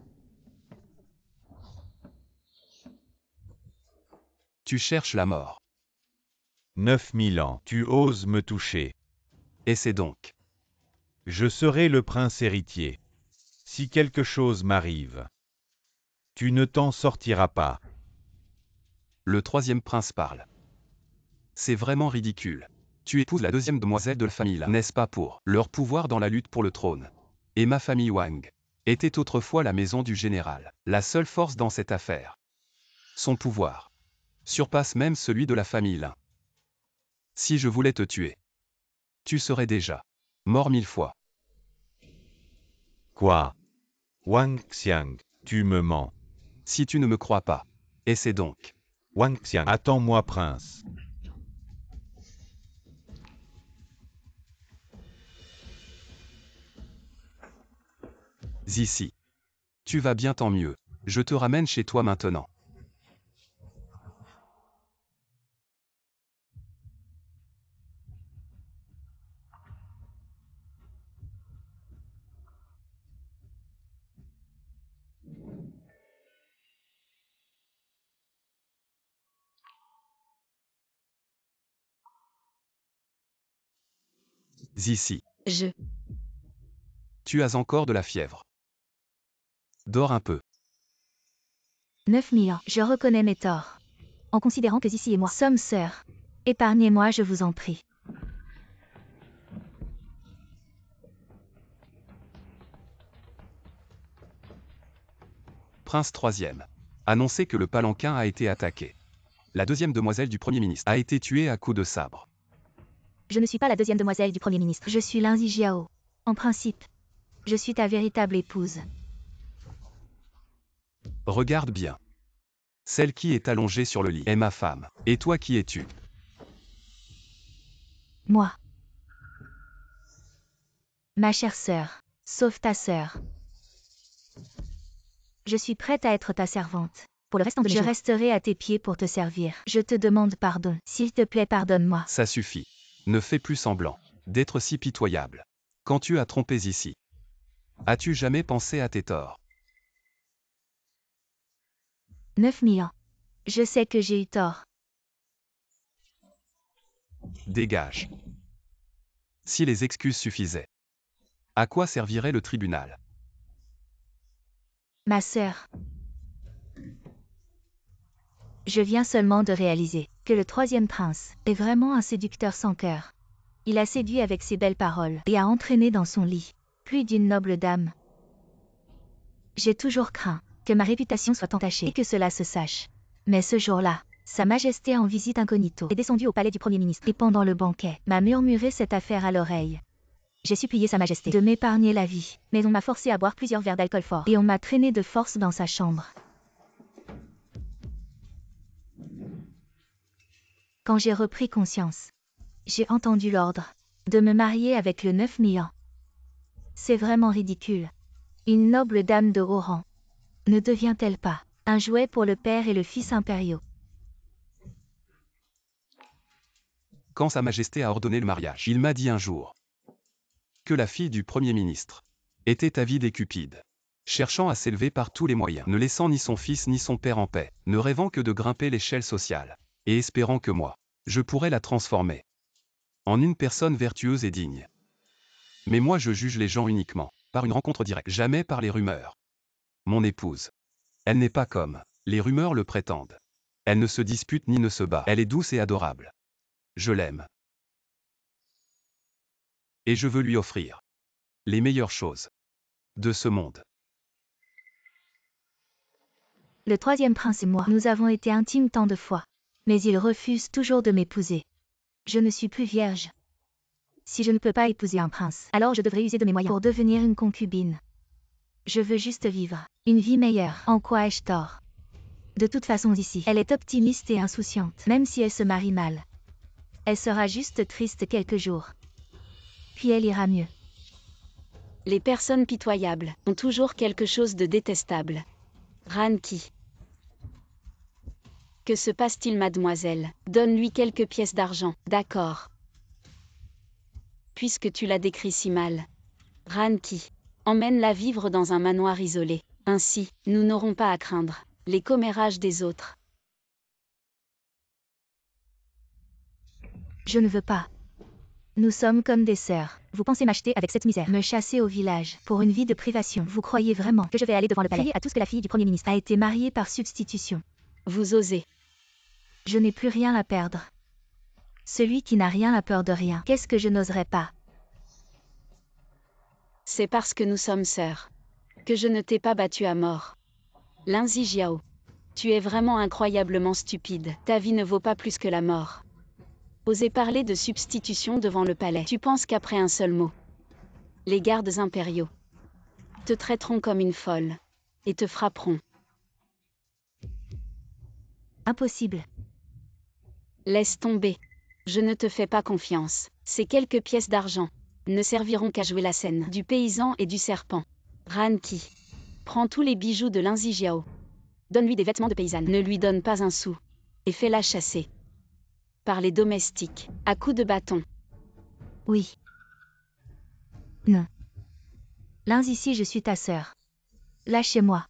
Tu cherches la mort. 9000 ans. Tu oses me toucher. Et c'est donc. Je serai le prince héritier. Si quelque chose m'arrive, tu ne t'en sortiras pas. Le troisième prince parle. C'est vraiment ridicule. Tu épouses la deuxième demoiselle de la famille Lin, n'est-ce pas, pour leur pouvoir dans la lutte pour le trône. Et ma famille Wang était autrefois la maison du général, la seule force dans cette affaire. Son pouvoir surpasse même celui de la famille Lin. Si je voulais te tuer, tu serais déjà mort 1000 fois. Quoi? Wang Xiang, tu me mens. Si tu ne me crois pas. Et c'est donc. Wang Xiang, attends-moi, prince. Zizi. Tu vas bien, tant mieux. Je te ramène chez toi maintenant. Zizi. Tu as encore de la fièvre. Dors un peu. 9000 ans. Je reconnais mes torts. En considérant que Zizi et moi sommes sœurs. Épargnez-moi, je vous en prie. Prince troisième. Annoncé que le palanquin a été attaqué. La deuxième demoiselle du Premier ministre a été tuée à coups de sabre. Je ne suis pas la deuxième demoiselle du Premier ministre. Je suis Lin Zijiao. En principe, je suis ta véritable épouse. Regarde bien. Celle qui est allongée sur le lit est ma femme. Et toi, qui es-tu? Moi. Ma chère sœur, sauve ta sœur. Je suis prête à être ta servante. Pour le restant de mes jours, je resterai à tes pieds pour te servir. Je te demande pardon. S'il te plaît, pardonne-moi. Ça suffit. Ne fais plus semblant d'être si pitoyable. Quand tu as trompé Zizi, as-tu jamais pensé à tes torts? 9000 ans. Je sais que j'ai eu tort. Dégage. Si les excuses suffisaient, à quoi servirait le tribunal? Ma sœur. Je viens seulement de réaliser que le troisième prince est vraiment un séducteur sans cœur. Il a séduit avec ses belles paroles et a entraîné dans son lit plus d'une noble dame. J'ai toujours craint que ma réputation soit entachée et que cela se sache. Mais ce jour-là, Sa Majesté en visite incognito est descendue au palais du Premier ministre et pendant le banquet m'a murmuré cette affaire à l'oreille. J'ai supplié Sa Majesté de m'épargner la vie, mais on m'a forcé à boire plusieurs verres d'alcool fort et on m'a traîné de force dans sa chambre. Quand j'ai repris conscience, j'ai entendu l'ordre de me marier avec le 9000 ans. C'est vraiment ridicule. Une noble dame de haut rang ne devient-elle pas un jouet pour le père et le fils impériaux? Quand Sa Majesté a ordonné le mariage, il m'a dit un jour que la fille du Premier ministre était avide et cupide, cherchant à s'élever par tous les moyens, ne laissant ni son fils ni son père en paix, ne rêvant que de grimper l'échelle sociale, et espérant que moi, je pourrais la transformer en une personne vertueuse et digne. Mais moi je juge les gens uniquement par une rencontre directe, jamais par les rumeurs. Mon épouse, elle n'est pas comme les rumeurs le prétendent. Elle ne se dispute ni ne se bat, elle est douce et adorable. Je l'aime. Et je veux lui offrir les meilleures choses de ce monde. Le troisième prince et moi, nous avons été intimes tant de fois. Mais il refuse toujours de m'épouser. Je ne suis plus vierge. Si je ne peux pas épouser un prince, alors je devrais user de mes moyens pour devenir une concubine. Je veux juste vivre une vie meilleure. En quoi ai-je tort? De toute façon ici, elle est optimiste et insouciante, même si elle se marie mal. Elle sera juste triste quelques jours. Puis elle ira mieux. Les personnes pitoyables ont toujours quelque chose de détestable. Ranki. Que se passe-t-il, mademoiselle? Donne-lui quelques pièces d'argent, d'accord. Puisque tu la décris si mal. Ranki. Emmène-la vivre dans un manoir isolé. Ainsi, nous n'aurons pas à craindre les commérages des autres. Je ne veux pas. Nous sommes comme des sœurs. Vous pensez m'acheter avec cette misère, me chasser au village, pour une vie de privation. Vous croyez vraiment que je vais aller devant le palais crier à tous que la fille du Premier ministre a été mariée par substitution? Vous osez. Je n'ai plus rien à perdre. Celui qui n'a rien a peur de rien. Qu'est-ce que je n'oserais pas? C'est parce que nous sommes sœurs que je ne t'ai pas battue à mort. Linzi Jiao. Tu es vraiment incroyablement stupide. Ta vie ne vaut pas plus que la mort. Oser parler de substitution devant le palais. Tu penses qu'après un seul mot, les gardes impériaux te traiteront comme une folle et te frapperont. Impossible. Laisse tomber. Je ne te fais pas confiance. Ces quelques pièces d'argent ne serviront qu'à jouer la scène du paysan et du serpent. Ranki. Prends tous les bijoux de Linzi Jiao. Donne-lui des vêtements de paysanne. Ne lui donne pas un sou. Et fais-la chasser par les domestiques, à coups de bâton. Oui. Non. Ici, je suis ta sœur. Lâchez-moi.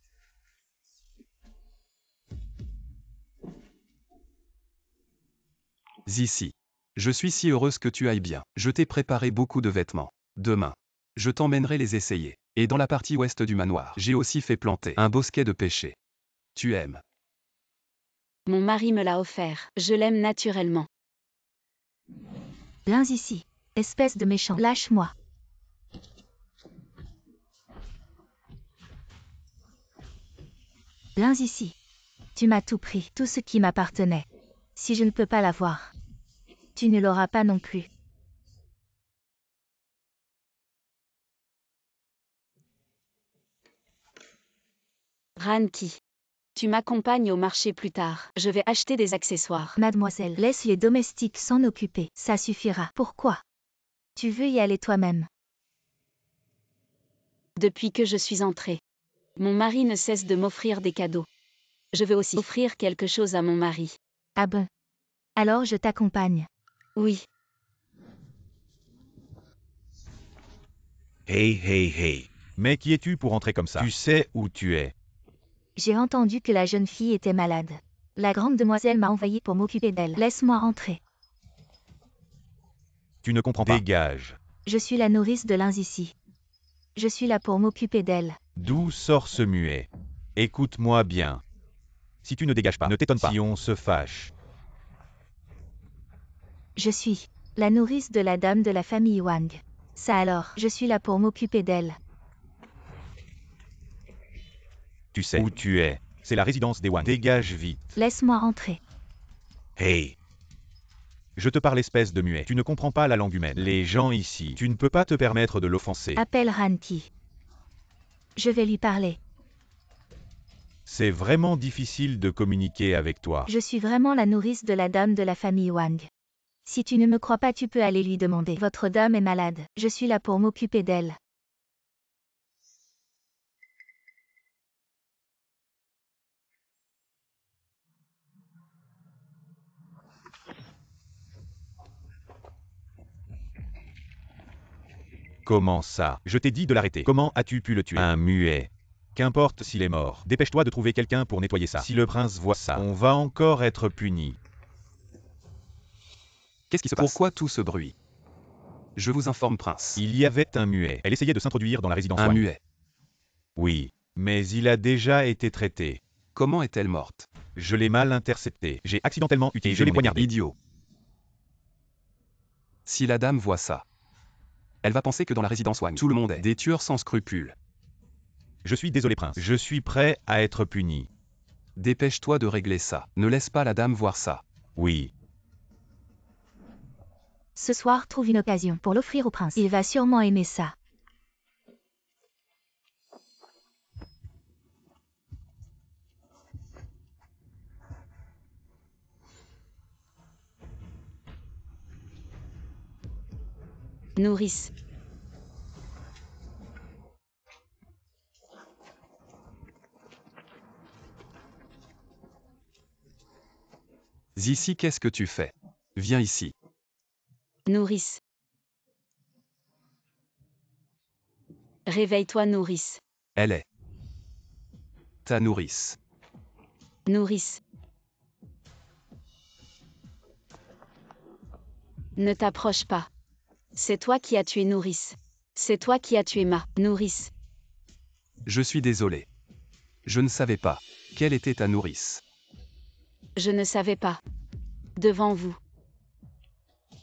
Zizi. Je suis si heureuse que tu ailles bien. Je t'ai préparé beaucoup de vêtements. Demain, je t'emmènerai les essayer. Et dans la partie ouest du manoir, j'ai aussi fait planter un bosquet de pêcher. Tu aimes? Mon mari me l'a offert. Je l'aime naturellement. Ici. Espèce de méchant. Lâche-moi. Ici. Tu m'as tout pris, tout ce qui m'appartenait. Si je ne peux pas l'avoir, tu ne l'auras pas non plus. Ranki. Tu m'accompagnes au marché plus tard. Je vais acheter des accessoires. Mademoiselle, laisse les domestiques s'en occuper. Ça suffira. Pourquoi? Tu veux y aller toi-même? Depuis que je suis entrée, mon mari ne cesse de m'offrir des cadeaux. Je veux aussi offrir quelque chose à mon mari. Ah bon? Alors je t'accompagne. Oui. Hey, hey, hey. Mais qui es-tu pour entrer comme ça? Tu sais où tu es. J'ai entendu que la jeune fille était malade. La grande demoiselle m'a envoyé pour m'occuper d'elle. Laisse-moi rentrer. Tu ne comprends pas. Dégage. Je suis la nourrice de ici. Je suis là pour m'occuper d'elle. D'où sort ce muet? Écoute-moi bien. Si tu ne dégages pas, ne t'étonne pas si on se fâche. Je suis la nourrice de la dame de la famille Wang. Ça alors, je suis là pour m'occuper d'elle. Tu sais où tu es. C'est la résidence des Wang. Dégage vite. Laisse-moi rentrer. Hey. Je te parle espèce de muet. Tu ne comprends pas la langue humaine. Les gens ici, tu ne peux pas te permettre de l'offenser. Appelle Ranki. Je vais lui parler. C'est vraiment difficile de communiquer avec toi. Je suis vraiment la nourrice de la dame de la famille Wang. Si tu ne me crois pas, tu peux aller lui demander. Votre dame est malade. Je suis là pour m'occuper d'elle. Comment ça? Je t'ai dit de l'arrêter. Comment as-tu pu le tuer? Un muet. Qu'importe s'il est mort. Dépêche-toi de trouver quelqu'un pour nettoyer ça. Si le prince voit ça, on va encore être puni. Qu'est-ce qui se passe? Pourquoi tout ce bruit? Je vous informe, prince. Il y avait un muet. Elle essayait de s'introduire dans la résidence Un Wang. muet. Oui, mais il a déjà été traité. Comment est-elle morte? Je l'ai mal intercepté. J'ai accidentellement utilisé mon poignardé. Idiot. Si la dame voit ça, elle va penser que dans la résidence Wang, tout le monde est des tueurs sans scrupules. Je suis désolé, prince. Je suis prêt à être puni. Dépêche-toi de régler ça. Ne laisse pas la dame voir ça. Oui. Ce soir, trouve une occasion pour l'offrir au prince. Il va sûrement aimer ça. Nourrice. Zizi, qu'est-ce que tu fais? Viens ici. Nourrice. Réveille-toi, nourrice. Elle est ta nourrice. Nourrice. Ne t'approche pas. C'est toi qui as tué Nourrice. C'est toi qui as tué ma nourrice. Je suis désolé. Je ne savais pas. Quelle était ta nourrice? Je ne savais pas. Devant vous.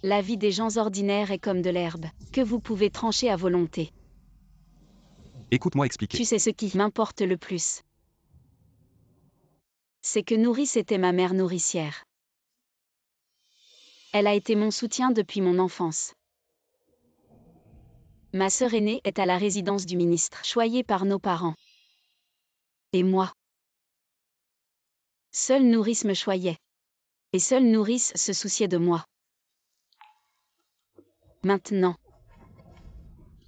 La vie des gens ordinaires est comme de l'herbe, que vous pouvez trancher à volonté. Écoute-moi expliquer. Tu sais ce qui m'importe le plus. C'est que Nourrice était ma mère nourricière. Elle a été mon soutien depuis mon enfance. Ma sœur aînée est à la résidence du ministre, choyée par nos parents. Et moi. Seule Nourrice me choyait. Et seule Nourrice se souciait de moi. Maintenant.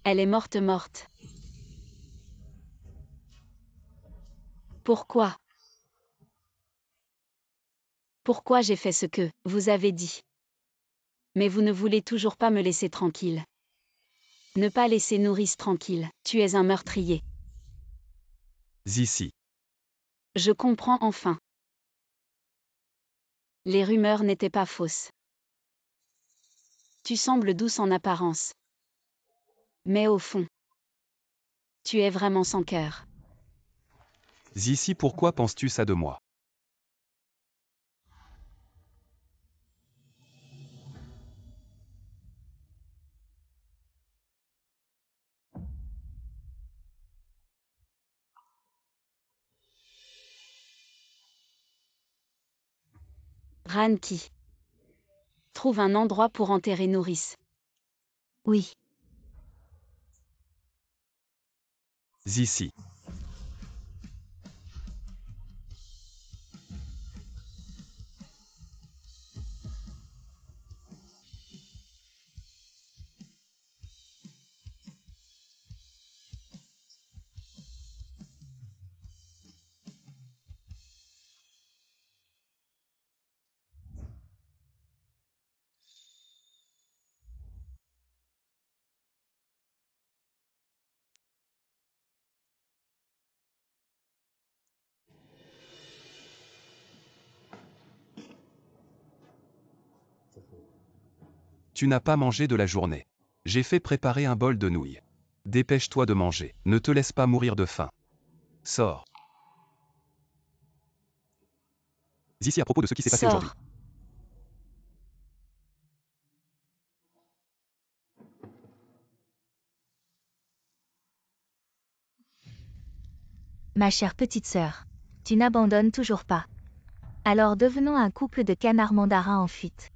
Elle est morte. Pourquoi? Pourquoi j'ai fait ce que vous avez dit? Mais vous ne voulez toujours pas me laisser tranquille. Ne pas laisser Nourrice tranquille, tu es un meurtrier. Ici. Je comprends enfin. Les rumeurs n'étaient pas fausses. Tu sembles douce en apparence. Mais au fond, tu es vraiment sans cœur. Ici, pourquoi penses-tu ça de moi? Ranki. Trouve un endroit pour enterrer Nourrice. Oui. Ici. Tu n'as pas mangé de la journée. J'ai fait préparer un bol de nouilles. Dépêche-toi de manger. Ne te laisse pas mourir de faim. Sors. Ici à propos de ce qui s'est passé aujourd'hui. Sors. Ma chère petite sœur. Tu n'abandonnes toujours pas. Alors devenons un couple de canards mandarins en fuite.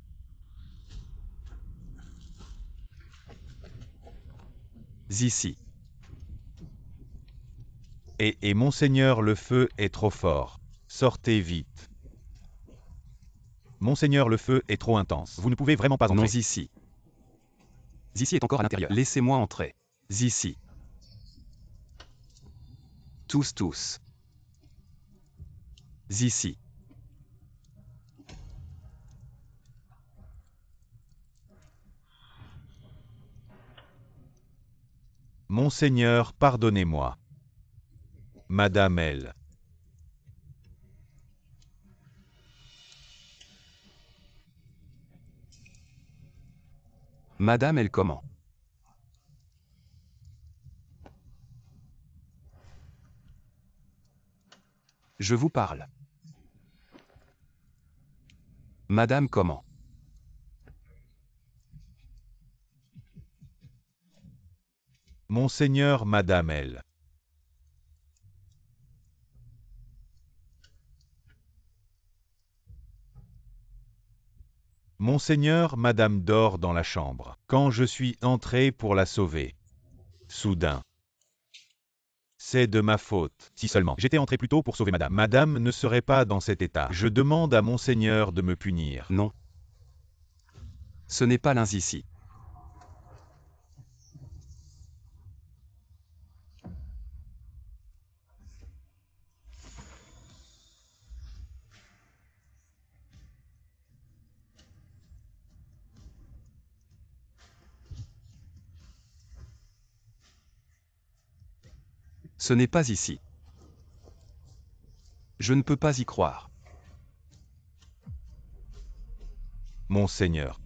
Ici. Et monseigneur, le feu est trop fort. Sortez vite. Monseigneur, le feu est trop intense. Vous ne pouvez vraiment pas Non entrer. ici. Ici est encore à l'intérieur. Laissez-moi entrer. Ici. Tous. Ici. Monseigneur, pardonnez-moi. Madame L. Madame elle comment? Je vous parle. Madame comment? Monseigneur, Madame L. Monseigneur, Madame dort dans la chambre. Quand je suis entré pour la sauver. Soudain. C'est de ma faute. Si seulement. J'étais entré plus tôt pour sauver Madame. Madame ne serait pas dans cet état. Je demande à Monseigneur de me punir. Non. Ce n'est pas l'un ici. Ce n'est pas ici. Je ne peux pas y croire. Monseigneur.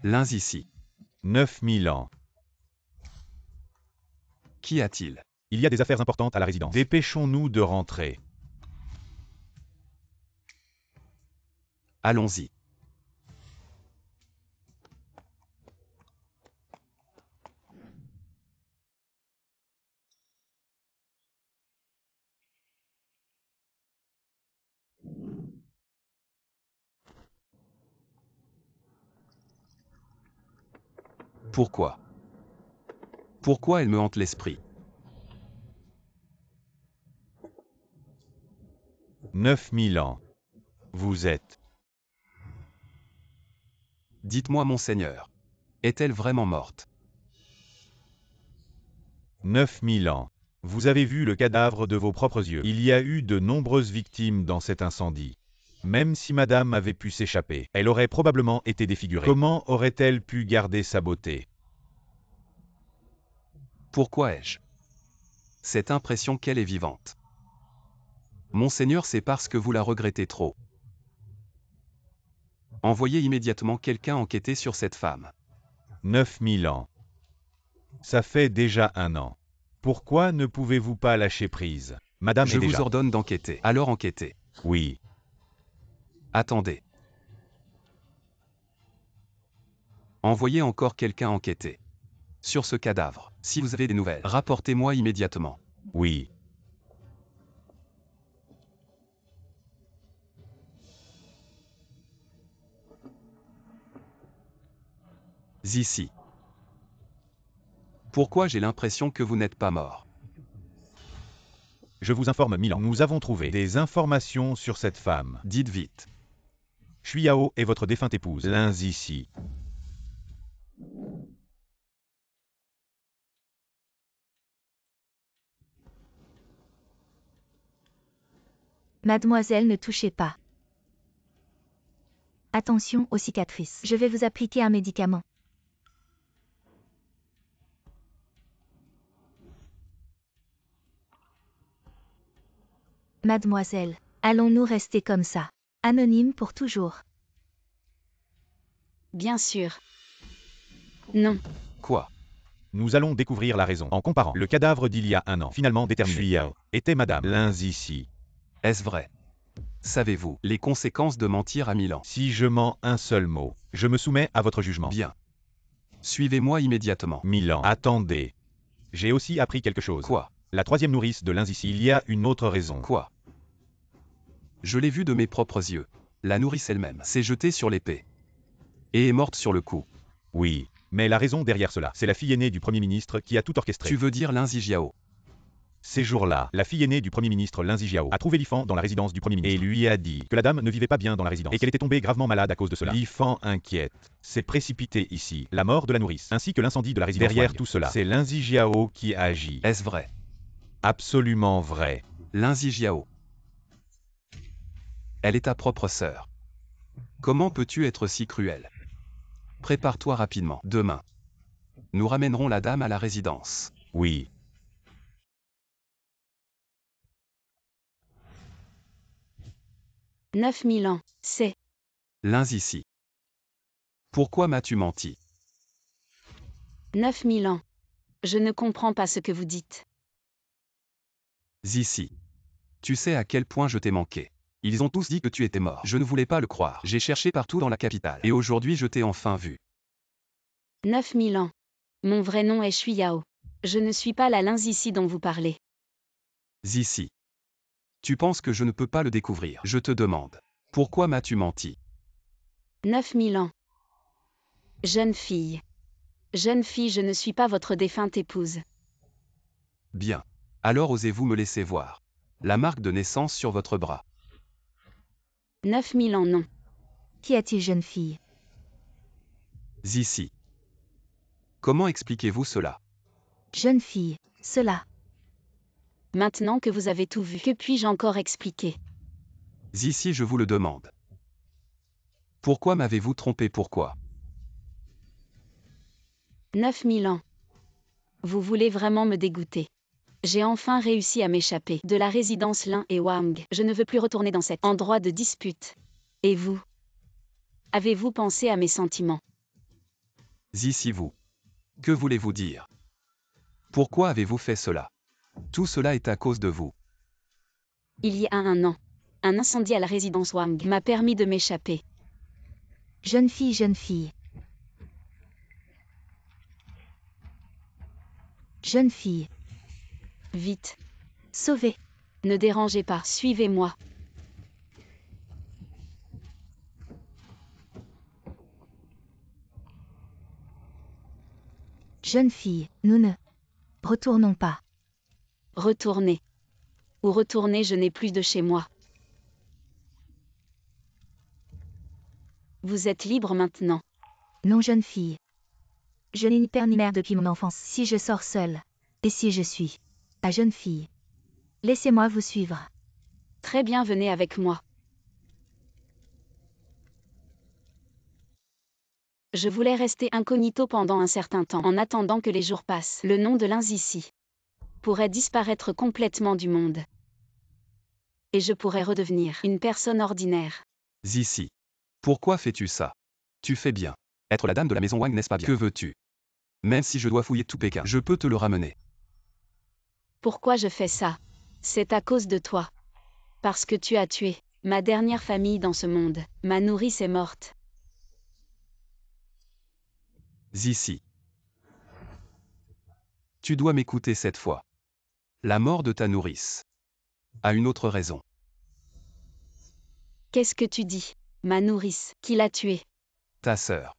L'un ici. 9000 ans. Qu'y a-t-il? Il y a des affaires importantes à la résidence. Dépêchons-nous de rentrer. Allons-y. Pourquoi? Pourquoi elle me hante l'esprit? 9000 ans. Vous êtes... Dites-moi, monseigneur. Est-elle vraiment morte? 9000 ans. Vous avez vu le cadavre de vos propres yeux. Il y a eu de nombreuses victimes dans cet incendie. Même si madame avait pu s'échapper, elle aurait probablement été défigurée. Comment aurait-elle pu garder sa beauté? Pourquoi ai-je cette impression qu'elle est vivante? Monseigneur, c'est parce que vous la regrettez trop. Envoyez immédiatement quelqu'un enquêter sur cette femme. 9000 ans. Ça fait déjà 1 an. Pourquoi ne pouvez-vous pas lâcher prise? Madame Je est déjà... vous ordonne d'enquêter. Alors enquêtez. Oui. Attendez. Envoyez encore quelqu'un enquêter sur ce cadavre. Si vous avez des nouvelles, rapportez-moi immédiatement. Oui. Ici. Pourquoi j'ai l'impression que vous n'êtes pas mort? Je vous informe, Milan. Nous avons trouvé des informations sur cette femme. Dites vite. Shuyao est votre défunte épouse. L'un ici. Mademoiselle, ne touchez pas. Attention aux cicatrices. Je vais vous appliquer un médicament. Mademoiselle, allons-nous rester comme ça, anonyme pour toujours? Bien sûr. Non. Quoi? Nous allons découvrir la raison en comparant le cadavre d'il y a 1 an, finalement déterminé. Shuyao était madame. L'un ici. Est-ce vrai? Savez-vous les conséquences de mentir à Milan? Si je mens un seul mot, je me soumets à votre jugement. Bien. Suivez-moi immédiatement. Milan, attendez. J'ai aussi appris quelque chose. Quoi? La 3e nourrice de l'un ici. Il y a une autre raison. Quoi? Je l'ai vue de mes propres yeux. La nourrice elle-même s'est jetée sur l'épée et est morte sur le coup. Oui, mais la raison derrière cela, c'est la fille aînée du Premier ministre qui a tout orchestré. Tu veux dire Lin Zijiao? Ces jours-là, la fille aînée du Premier ministre Lin Zijiao a trouvé Li Fan dans la résidence du Premier ministre et lui a dit que la dame ne vivait pas bien dans la résidence et qu'elle était tombée gravement malade à cause de cela. Li Fan, inquiète, s'est précipité ici. La mort de la nourrice, ainsi que l'incendie de la résidence. Derrière tout cela, c'est Lin Zijiao qui agit. Est-ce vrai? Absolument vrai. Lin Zijiao. Elle est ta propre sœur. Comment peux-tu être si cruel? Prépare-toi rapidement. Demain, nous ramènerons la dame à la résidence. Oui. « 9000 ans, c'est... L'un ici. Pourquoi m'as-tu menti? 9000 ans. Je ne comprends pas ce que vous dites. Ici. Tu sais à quel point je t'ai manqué. Ils ont tous dit que tu étais mort. Je ne voulais pas le croire. J'ai cherché partout dans la capitale. Et aujourd'hui je t'ai enfin vu. 9000 ans. Mon vrai nom est Shuyao. Je ne suis pas la Lin ici dont vous parlez. Ici. Tu penses que je ne peux pas le découvrir? Je te demande. Pourquoi m'as-tu menti? 9000 ans. Jeune fille. Jeune fille, je ne suis pas votre défunte épouse. Bien. Alors osez-vous me laisser voir la marque de naissance sur votre bras? 9000 ans, non. Qu'y a-t-il, jeune fille? Ici. Comment expliquez-vous cela? Jeune fille, cela. Maintenant que vous avez tout vu, que puis-je encore expliquer? Ici, je vous le demande. Pourquoi m'avez-vous trompé? Pourquoi? 9000 ans. Vous voulez vraiment me dégoûter? J'ai enfin réussi à m'échapper de la résidence Lin et Wang. Je ne veux plus retourner dans cet endroit de dispute. Et vous? Avez-vous pensé à mes sentiments? Zizi vous. Que voulez-vous dire? Pourquoi avez-vous fait cela? Tout cela est à cause de vous. Il y a un an, un incendie à la résidence Wang m'a permis de m'échapper. Jeune fille, jeune fille. Jeune fille. Vite, Sauvez. ne dérangez pas, suivez-moi. Jeune fille, nous ne retournons pas. Retournez. Où retourner, je n'ai plus de chez moi. Vous êtes libre maintenant. Non, jeune fille. Je n'ai ni père ni mère depuis mon enfance. Si je sors seule, et si je suis la jeune fille, laissez-moi vous suivre. Très bien, venez avec moi. Je voulais rester incognito pendant un certain temps, en attendant que les jours passent. Le nom de l'Inzici pourrait disparaître complètement du monde. Et je pourrais redevenir une personne ordinaire. Zizi. Pourquoi fais-tu ça? Tu fais bien. Être la dame de la maison Wang n'est-ce pas bien? Que veux-tu? Même si je dois fouiller tout Pékin, je peux te le ramener. Pourquoi je fais ça? C'est à cause de toi. Parce que tu as tué ma dernière famille dans ce monde. Ma nourrice est morte. Zizi. Tu dois m'écouter cette fois. La mort de ta nourrice a une autre raison. Qu'est-ce que tu dis? Ma nourrice, qui l'a tuée? Ta sœur.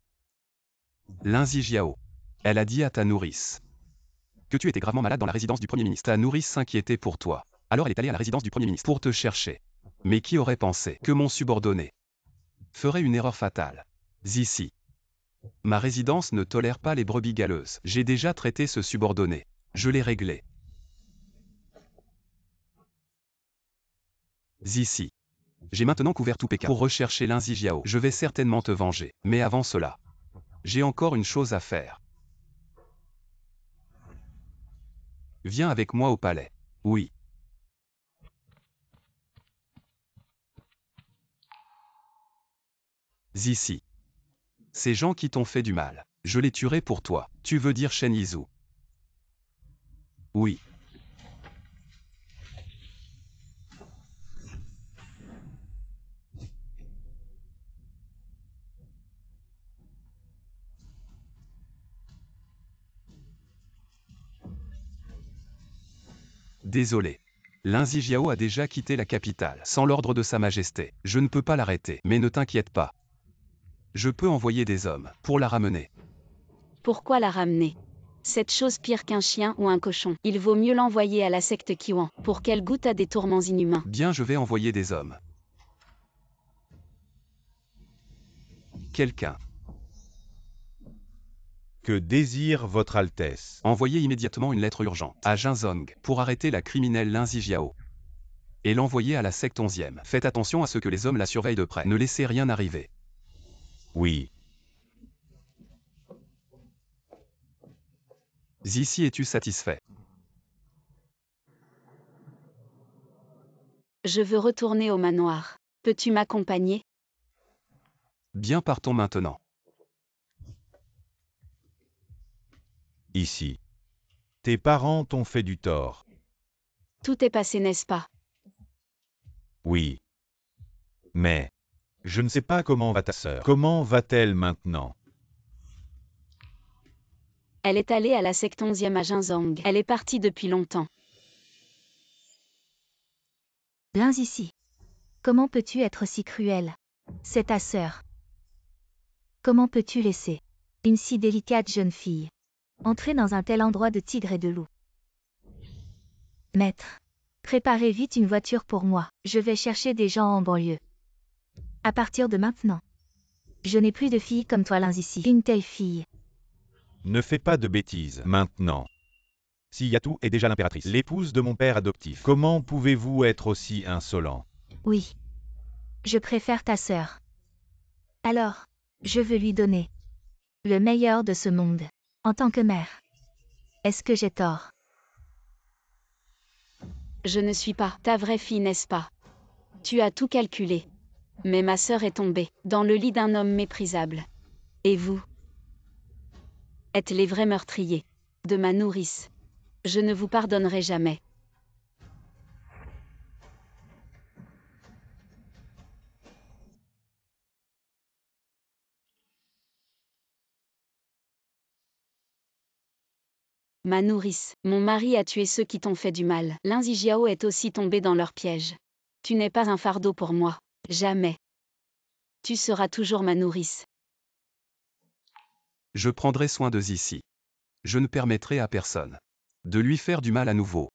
Linzijiao. Elle a dit à ta nourrice que tu étais gravement malade dans la résidence du Premier ministre. Ta nourrice s'inquiétait pour toi. Alors elle est allée à la résidence du Premier ministre pour te chercher. Mais qui aurait pensé que mon subordonné ferait une erreur fatale? Zizi. Ma résidence ne tolère pas les brebis galeuses. J'ai déjà traité ce subordonné. Je l'ai réglé. Zizi. J'ai maintenant couvert tout Pékin pour rechercher Linzijiao. Je vais certainement te venger. Mais avant cela, j'ai encore une chose à faire. Viens avec moi au palais. Oui. Zizi. Ces gens qui t'ont fait du mal, je les tuerai pour toi. Tu veux dire Shen Yizhu? Oui. Désolé. Linzijiao a déjà quitté la capitale, sans l'ordre de Sa Majesté. Je ne peux pas l'arrêter, mais ne t'inquiète pas. Je peux envoyer des hommes pour la ramener. Pourquoi la ramener? Cette chose pire qu'un chien ou un cochon. Il vaut mieux l'envoyer à la secte Kiwan, pour qu'elle goûte à des tourments inhumains. Bien, je vais envoyer des hommes. Quelqu'un. Que désire votre Altesse? Envoyez immédiatement une lettre urgente à Jinzong pour arrêter la criminelle Linzijiao. Et l'envoyer à la secte 11e. Faites attention à ce que les hommes la surveillent de près. Ne laissez rien arriver. Oui. Zizi, es-tu satisfait? Je veux retourner au manoir. Peux-tu m'accompagner? Bien, partons maintenant. Ici. Tes parents t'ont fait du tort. Tout est passé, n'est-ce pas? Oui. Mais, je ne sais pas comment va ta sœur. Comment va-t-elle maintenant? Elle est allée à la secte 11e à Jinzong. Elle est partie depuis longtemps. Linzici. Comment peux-tu être si cruel? C'est ta sœur. Comment peux-tu laisser une si délicate jeune fille entrer dans un tel endroit de tigres et de loups? Maître, préparez vite une voiture pour moi. Je vais chercher des gens en banlieue. À partir de maintenant, je n'ai plus de fille comme toi, Linzici. Une telle fille. Ne fais pas de bêtises, maintenant. Si Yatou est déjà l'impératrice, l'épouse de mon père adoptif, comment pouvez-vous être aussi insolent? Oui. Je préfère ta sœur. Alors, je veux lui donner le meilleur de ce monde, en tant que mère. Est-ce que j'ai tort? Je ne suis pas ta vraie fille, n'est-ce pas? Tu as tout calculé. Mais ma sœur est tombée dans le lit d'un homme méprisable. Et vous? êtes les vrais meurtriers de ma nourrice. Je ne vous pardonnerai jamais. Ma nourrice, mon mari a tué ceux qui t'ont fait du mal. Lin Zijiao est aussi tombé dans leur piège. Tu n'es pas un fardeau pour moi. Jamais. Tu seras toujours ma nourrice. Je prendrai soin de Zizi. Je ne permettrai à personne de lui faire du mal à nouveau.